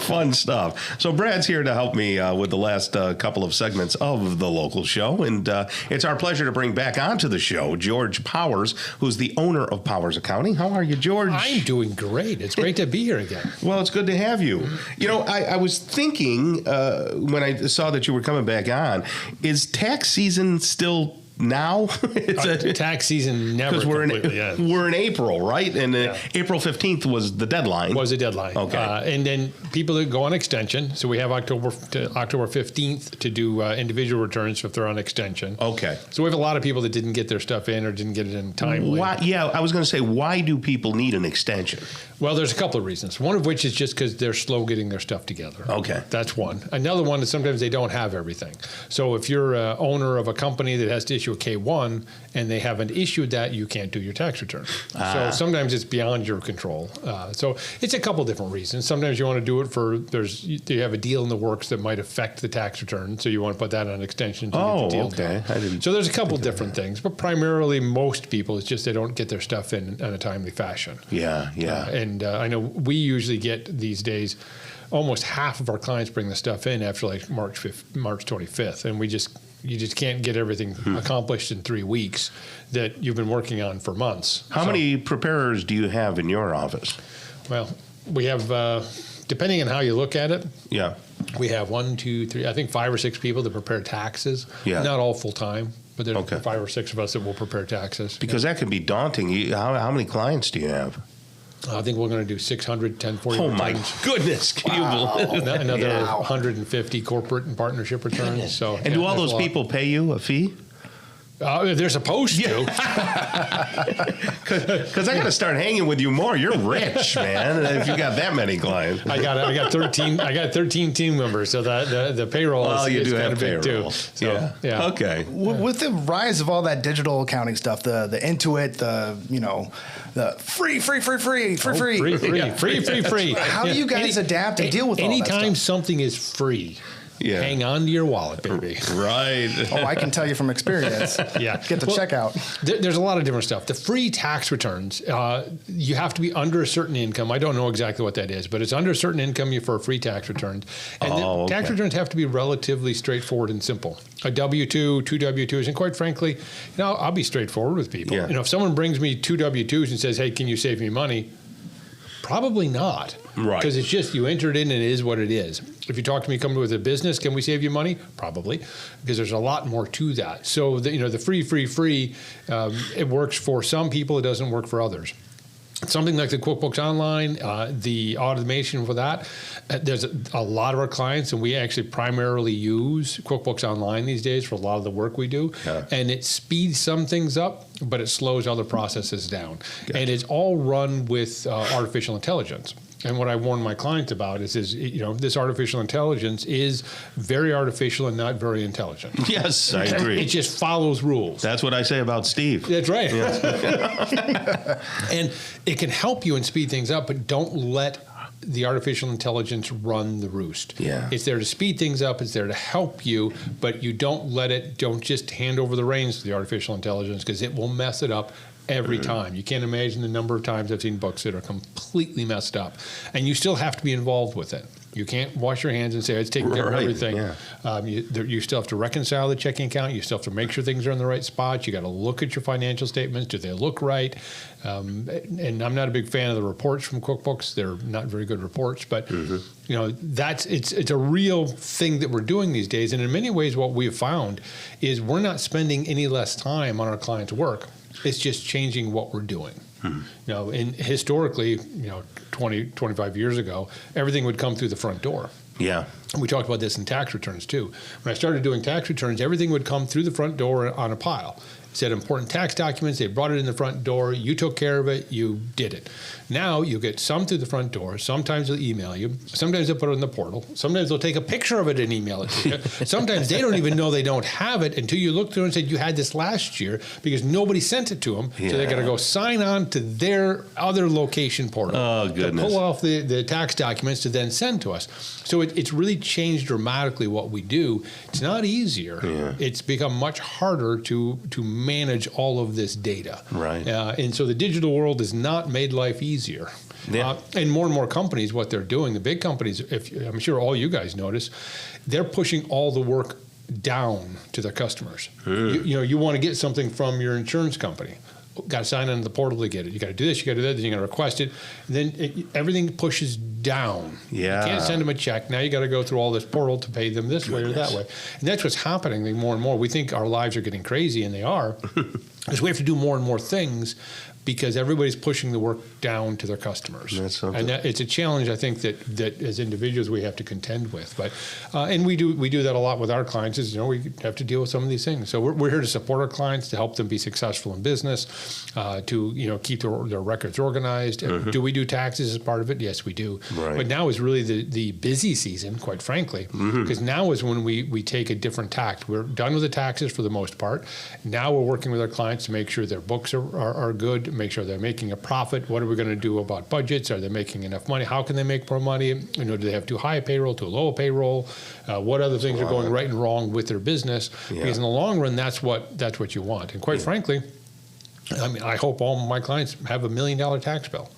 Fun stuff. So Brad's here to help me with the last couple of segments of The Local Show. And it's our pleasure to bring back onto the show George Powers, who's the owner of Powers Accounting. How are you, George?
I'm doing great. It's great to be here again.
Well, it's good to have you. I was thinking when I saw that you were coming back on, is tax season still now?
It's tax season never completely ends.
We're in April, right? And April 15th was the deadline.
Was the deadline.
Okay.
And then people that go on extension, so we have October 15th to do individual returns if they're on extension.
Okay.
So we have a lot of people that didn't get their stuff in or didn't get it in timely.
I was going to say, why do people need an extension?
Well, there's a couple of reasons. One of which is just because they're slow getting their stuff together.
Okay.
That's one. Another one is sometimes they don't have everything. So if you're an owner of a company that has to issue a K-1 and they haven't issued that, you can't do your tax return. So sometimes it's beyond your control. So it's a couple different reasons. Sometimes you want to do it you have a deal in the works that might affect the tax return, so you want to put that on extension to get the deal done. So there's a couple different things, but primarily most people, it's just they don't get their stuff in a timely fashion.
Yeah.
And I know we usually get these days, almost half of our clients bring the stuff in after like March 25th, and you just can't get everything accomplished in 3 weeks that you've been working on for months.
How many preparers do you have in your office?
Well, we have, depending on how you look at it, we have 1, 2, 3, I think 5 or 6 people that prepare taxes.
Yeah.
Not all full time, but there's 5 or 6 of us that will prepare taxes.
Because that can be daunting. How many clients do you have?
I think we're going to do 600 1040 returns.
Oh, my goodness. Can you believe it?
Another 150 corporate and partnership returns. So,
and do all those people pay you a fee?
They're supposed to.
Because I got to start hanging with you more. You're rich, man. If you got that many clients.
I got 13. I got 13 team members, so that the payroll is kind of big too. So, yeah.
Okay.
With the rise of all that digital accounting stuff, the Intuit, the free. How do you guys adapt and deal with all that stuff?
Anytime something is free, hang on to your wallet, baby.
Right.
Oh, I can tell you from experience.
Yeah.
Get the checkout.
There's a lot of different stuff. The free tax returns, you have to be under a certain income. I don't know exactly what that is, but it's under a certain income for a free tax return. And tax returns have to be relatively straightforward and simple. A W-2, 2 W-2s, and quite frankly, I'll be straightforward with people.
Yeah.
If someone brings me 2 W-2s and says, hey, can you save me money? Probably not.
Right.
Because it's just you enter it in and it is what it is. If you talk to me coming with a business, can we save you money? Probably, because there's a lot more to that. So the free, it works for some people. It doesn't work for others. something like the QuickBooks Online, the automation for that, there's a lot of our clients, and we actually primarily use QuickBooks Online these days for a lot of the work we do. And it speeds some things up, but it slows other processes down. And it's all run with artificial intelligence. And what I warn my clients about is this artificial intelligence is very artificial and not very intelligent.
Yes, I agree.
It just follows rules.
That's what I say about Steve.
That's right. Yes. And it can help you and speed things up, but don't let the artificial intelligence run the roost.
Yeah.
It's there to speed things up. It's there to help you, but you don't just hand over the reins to the artificial intelligence, because it will mess it up every time. You can't imagine the number of times I've seen books that are completely messed up, and you still have to be involved with it. You can't wash your hands and say, it's taking care of everything. Yeah. You still have to reconcile the checking account. You still have to make sure things are in the right spot. You got to look at your financial statements. Do they look right? And I'm not a big fan of the reports from QuickBooks. They're not very good reports, but it's a real thing that we're doing these days. And in many ways, what we've found is we're not spending any less time on our clients' work. It's just changing what we're doing. And historically, 20, 25 years ago, everything would come through the front door.
Yeah.
We talked about this in tax returns too. When I started doing tax returns, everything would come through the front door on a pile. It said important tax documents, they brought it in the front door, you took care of it, you did it. Now you get some through the front door, sometimes they'll email you, sometimes they'll put it in the portal, sometimes they'll take a picture of it and email it to you. Sometimes they don't even know they don't have it until you look through and said you had this last year because nobody sent it to them. So they got to go sign on to their other location portal to pull off the tax documents to then send to us. So it's really changed dramatically what we do. It's not easier. It's become much harder to manage all of this data.
Right.
And so the digital world has not made life easier. And more companies, what they're doing, the big companies, I'm sure all you guys notice, they're pushing all the work down to their customers. You want to get something from your insurance company. Got to sign into the portal to get it. You got to do this, you got to do that, then you got to request it. And then everything pushes down.
Yeah.
You can't send them a check. Now you got to go through all this portal to pay them this way or that way. And that's what's happening more and more. We think our lives are getting crazy, and they are, because we have to do more and more things because everybody's pushing the work down to their customers.
That's something.
And it's a challenge, I think, that as individuals we have to contend with. But and we do that a lot with our clients. Is we have to deal with some of these things. So we're here to support our clients, to help them be successful in business, to keep their records organized. Do we do taxes as part of it? Yes, we do.
Right.
But now is really the busy season, quite frankly, because now is when we take a different tact. We're done with the taxes for the most part. Now we're working with our clients to make sure their books are good, make sure they're making a profit. What are we going to do about budgets? Are they making enough money? How can they make more money? Do they have too high a payroll, too low a payroll? What other things are going right and wrong with their business? Because in the long run, that's what you want. And quite frankly, I hope all my clients have $1 million tax bill,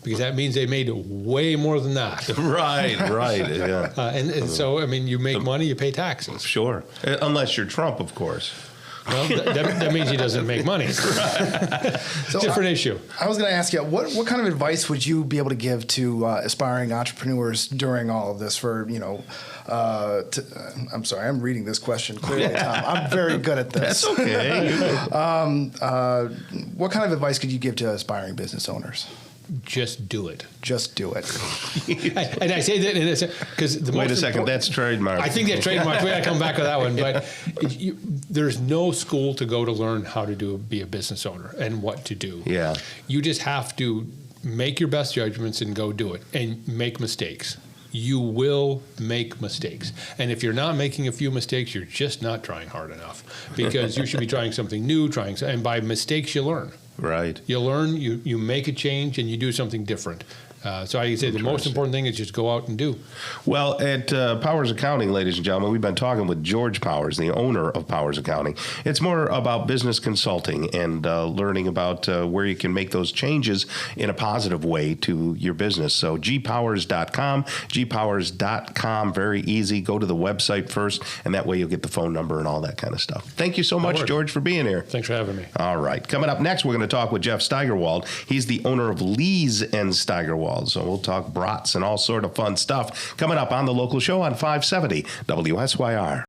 because that means they made way more than that.
Right, yeah.
And so, you make money, you pay taxes.
Sure. Unless you're Trump, of course.
Well, that means he doesn't make money.
So
different issue.
I was going to ask you, what kind of advice would you be able to give to aspiring entrepreneurs during all of this? I'm sorry, I'm reading this question clearly, Tom. I'm very good at this.
That's okay.
What kind of advice could you give to aspiring business owners?
Just do it.
Just do it.
And I say that because
wait a second, that's trademark.
I think that's trademark. We got to come back with that one. But there's no school to go to learn how to be a business owner and what to do.
Yeah.
You just have to make your best judgments and go do it, and make mistakes. You will make mistakes. And if you're not making a few mistakes, you're just not trying hard enough, because you should be trying something new, and by mistakes you learn.
Right.
You learn, you make a change, and you do something different. So I say the most important thing is just go out and do.
Well, at Powers Accounting, ladies and gentlemen, we've been talking with George Powers, the owner of Powers Accounting. It's more about business consulting and learning about where you can make those changes in a positive way to your business. So gpowers.com, gpowers.com, very easy. Go to the website first, and that way you'll get the phone number and all that kind of stuff. Thank you so much, George, for being here.
Thanks for having me.
All right. Coming up next, we're going to talk with Jeff Steigerwald. He's the owner of Liehs Steigerwald. So we'll talk brats and all sort of fun stuff coming up on the local show on 570 WSYR.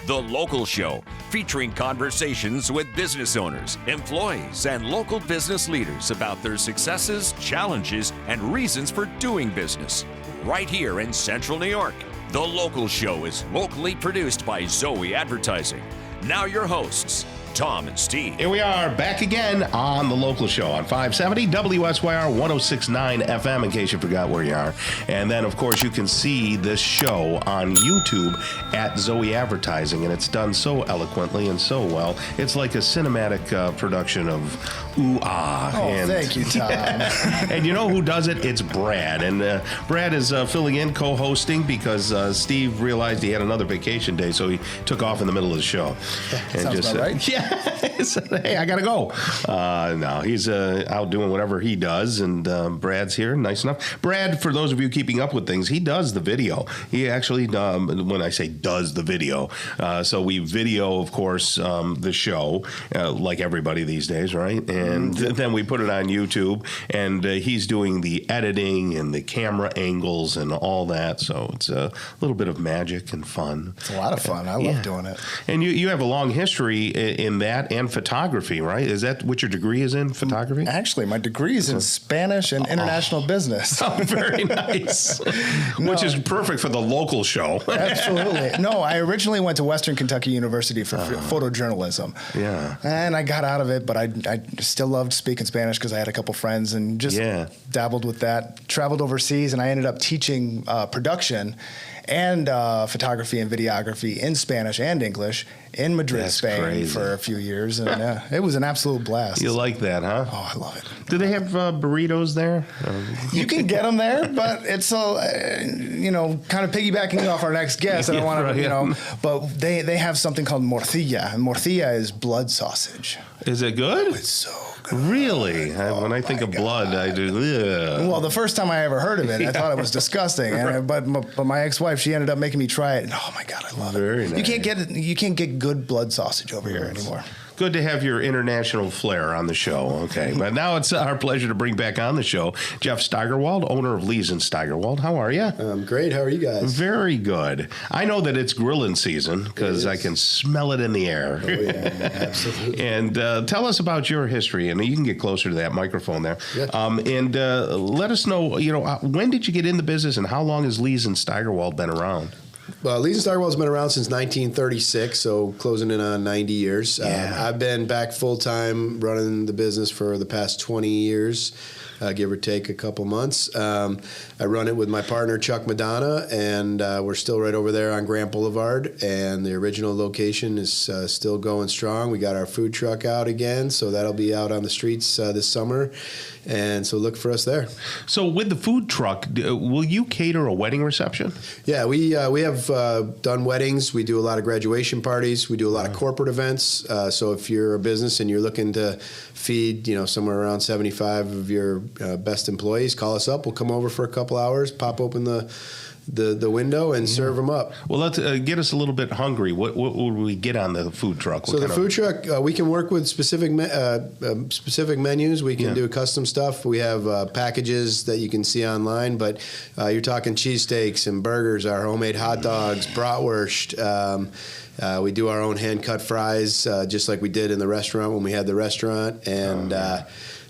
The Local Show, featuring conversations with business owners, employees, and local business leaders about their successes, challenges, and reasons for doing business. Right here in Central New York. The Local Show is locally produced by Zoey Advertising. Now your hosts, Tom and Steve.
Here we are back again on The Local Show on 570 WSYR 106.9 FM, in case you forgot where you are. And then, of course, you can see this show on YouTube at Zoey Advertising, and it's done so eloquently and so well. It's like a cinematic production of Ooh Ah.
Oh, thank you, Tom.
And you know who does it? It's Brad. And Brad is filling in, co-hosting, because Steve realized he had another vacation day, so he took off in the middle of the show. And
sounds
just
about right.
Yeah. Hey, I gotta go. No, he's out doing whatever he does, and Brad's here, nice enough. Brad, for those of you keeping up with things, he does the video. He actually, when I say does the video, so we video, of course, the show, like everybody these days, right? And then we put it on YouTube, and he's doing the editing and the camera angles and all that, so it's a little bit of magic and fun.
It's a lot of fun. I love doing it.
And you have a long history in that and photography, right? Is that what your degree is in, photography?
Actually, my degree is in Spanish and international business.
Oh, very nice. Which is perfect for the local show.
Absolutely. No, I originally went to Western Kentucky University for photojournalism.
Yeah.
And I got out of it, but I still loved speaking Spanish because I had a couple friends and just dabbled with that. Traveled overseas, and I ended up teaching production and photography and videography in Spanish and English in Madrid, Spain, for a few years, and it was an absolute blast.
You like that, huh?
Oh, I love it.
Do they have burritos there?
You can get them there, but it's kind of piggybacking off our next guest. I don't want to, but they have something called morcilla, and morcilla is blood sausage.
Is it good?
It's so good.
Really? When I think of blood, I do. Ugh.
Well, the first time I ever heard of it, I thought it was disgusting. But my ex-wife, she ended up making me try it. And, oh my God, I love it.
Very nice.
You can't get good blood sausage over here anymore.
Good to have your international flair on the show. Okay, but now it's our pleasure to bring back on the show Jeff Steigerwald, owner of Liehs Steigerwald. How are you?
I'm great. How are you guys?
Very good. I know that it's grilling season because I can smell it in the air.
Oh, yeah, absolutely.
And tell us about your history, and you can get closer to that microphone there.
Yeah.
And let us know, when did you get in the business, and how long has Liehs Steigerwald been around?
Well, Liehs Steigerwald's been around since 1936, so closing in on 90 years. I've been back full-time running the business for the past 20 years, give or take a couple months. I run it with my partner, Chuck Madonna, and we're still right over there on Grant Boulevard, and the original location is still going strong. We got our food truck out again, so that'll be out on the streets this summer, and so look for us there.
So with the food truck, will you cater a wedding reception?
Yeah, we have done weddings. We do a lot of graduation parties. We do a lot of corporate events. So if you're a business and you're looking to feed, somewhere around 75 of your best employees, call us up. We'll come over for a couple hours, pop open the window and serve them up.
Well, let's get us a little bit hungry. What would we get on the food truck?
So the food truck, we can work with specific menus. We can do custom stuff. We have packages that you can see online, but you're talking cheesesteaks and burgers, our homemade hot dogs, bratwurst. We do our own hand-cut fries, just like we did in the restaurant when we had the restaurant, and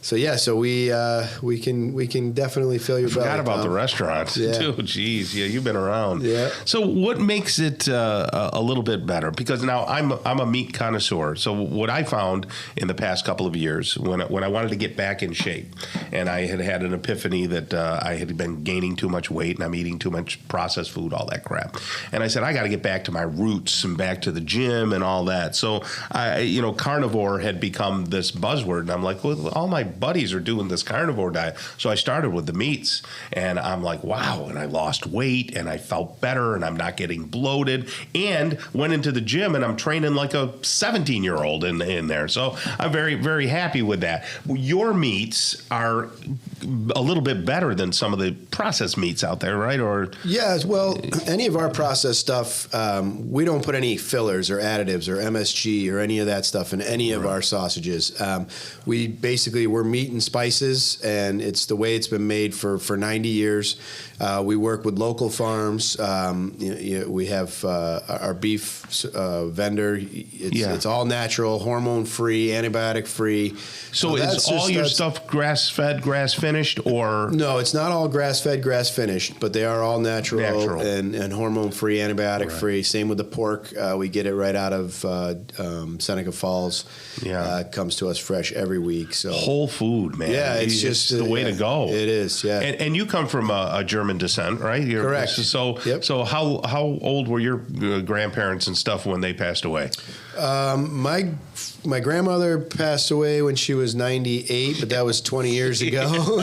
so we can definitely fill your belly.
Forgot about the restaurant too. Geez, you've been around.
Yeah.
So what makes it a little bit better? Because now I'm a meat connoisseur. So what I found in the past couple of years when I wanted to get back in shape, and I had an epiphany that I had been gaining too much weight and I'm eating too much processed food, all that crap, and I said I got to get back to my roots and back to the gym and all that. So carnivore had become this buzzword, and I'm like, well, all my buddies are doing this carnivore diet. So I started with the meats, and I'm like, wow, and I lost weight and I felt better and I'm not getting bloated, and went into the gym and I'm training like a 17-year-old in there. So I'm very, very happy with that. Your meats are a little bit better than some of the processed meats out there, right? Or
yeah, well, any of our processed stuff, we don't put any fillers or additives or MSG or any of that stuff in any of our sausages. We're meat and spices, and it's the way it's been made for 90 years. We work with local farms. We have our beef vendor. It's all natural, hormone-free, antibiotic-free.
So is all your stuff grass-fed, grass-finished, or?
No, it's not all grass-fed, grass-finished, but they are all natural. And hormone-free, antibiotic-free. Right. Same with the pork. We get it right out of Seneca Falls. Yeah. It comes to us fresh every week. So
whole food, man.
Yeah, it's just
the way to go.
It is, yeah.
And you come from a German descent, right?
Correct.
So how old were your grandparents and stuff when they passed away?
My grandmother passed away when she was 98, but that was 20 years ago.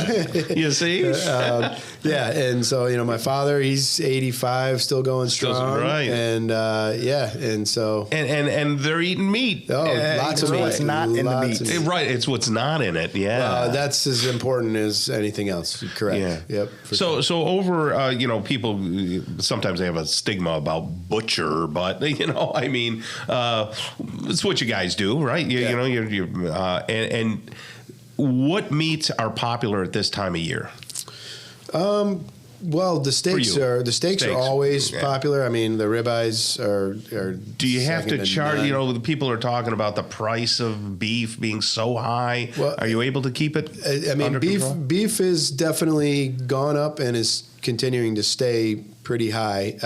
You see?
Yeah, and so my father, he's 85, still going strong.
Right.
And and so
and they're eating meat.
Oh, lots of meat.
What's not in the meat.
Right, it's what's not in it. Yeah,
that's as important as anything else. Correct.
Yeah.
Yep.
So over people sometimes they have a stigma about butcher, but I mean it's what you guys do, right? And what meats are popular at this time of year?
Well, the steaks are always popular. I mean, the ribeyes are.
Do you have to charge? The people are talking about the price of beef being so high. Well, are you able to keep it?
I mean, beef is definitely gone up and is continuing to stay pretty high.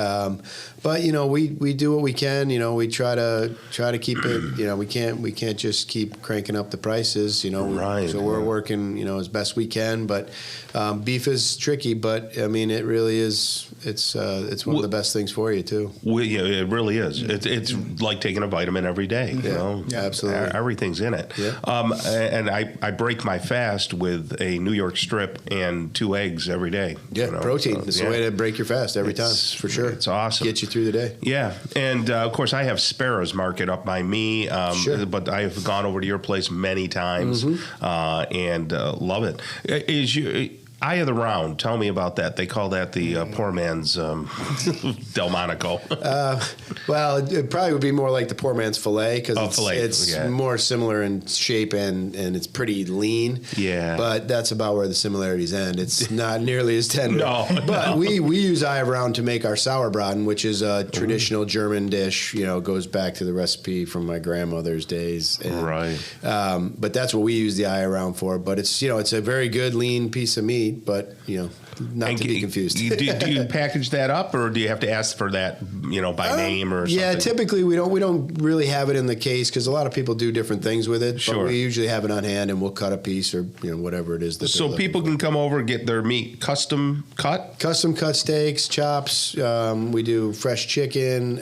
But we do what we can. We try to keep it. We can't just keep cranking up the prices.
Right.
So we're working as best we can. But beef is tricky. But I mean, it really is. It's one of the best things for you too.
Yeah, it really is. It's like taking a vitamin every day.
Yeah, absolutely.
Everything's in it.
Yeah.
And I break my fast with a New York strip and 2 eggs every day.
Yeah, protein. It's the way to break your fast every time, for sure.
It's awesome.
Get you through the day.
Yeah, and of course I have Sparrow's Market up by me,
sure.
But I have gone over to your place many times and love it. Is you Eye of the Round? Tell me about that. They call that the poor man's Delmonico.
Well, it probably would be more like the poor man's filet because it's more similar in shape and it's pretty lean.
Yeah.
But that's about where the similarities end. It's not nearly as tender.
But
we use Eye of Round to make our sauerbraten, which is a traditional German dish. Goes back to the recipe from my grandmother's days. And,
right.
But that's what we use the Eye of Round for. But it's it's a very good lean piece of meat. But not to be confused.
Do you package that up, or do you have to ask for that, by name or something?
Yeah, typically we don't really have it in the case because a lot of people do different things with it.
Sure.
But we usually have it on hand, and we'll cut a piece or whatever it is.
So people can come over and get their meat custom cut.
Custom cut steaks, chops. We do fresh chicken.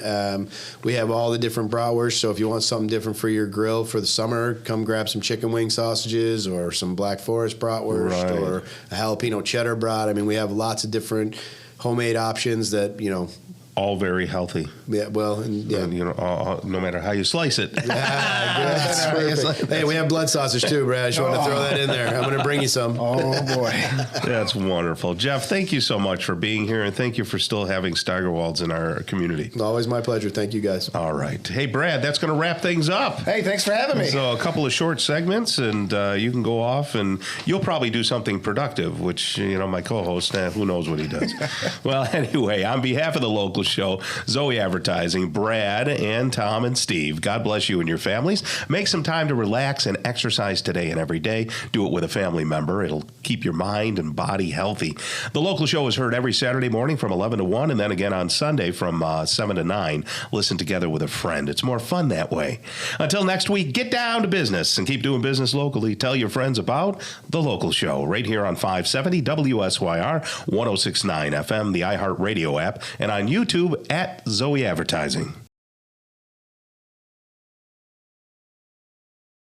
We have all the different bratwursts. So if you want something different for your grill for the summer, come grab some chicken wing sausages or some Black Forest bratwurst or a jalapeno cheddar brat. I mean, we have lots of different homemade options that
all very healthy.
Yeah, well,
no matter how you slice it.
That's perfect. Hey, we have blood sausage too, Brad. I just want to throw that in there. I'm going to bring you some.
Oh boy,
that's wonderful, Jeff. Thank you so much for being here, and thank you for still having Steigerwalds in our community.
Always my pleasure. Thank you, guys.
All right, hey Brad, that's going to wrap things up.
Hey, thanks for having me.
So a couple of short segments, and you can go off, and you'll probably do something productive, which my co-host, who knows what he does. Well, anyway, on behalf of the local show, Zoey Advertising, Brad and Tom and Steve, God bless you and your families. Make some time to relax and exercise today and every day. Do it with a family member. It'll keep your mind and body healthy. The local show is heard every Saturday morning from 11 to 1 and then again on Sunday from 7 to 9. Listen together with a friend. It's more fun that way. Until next week, get down to business and keep doing business locally. Tell your friends about the local show right here on 570 WSYR, 106.9 FM, the iHeartRadio app, and on YouTube at Zoey Advertising.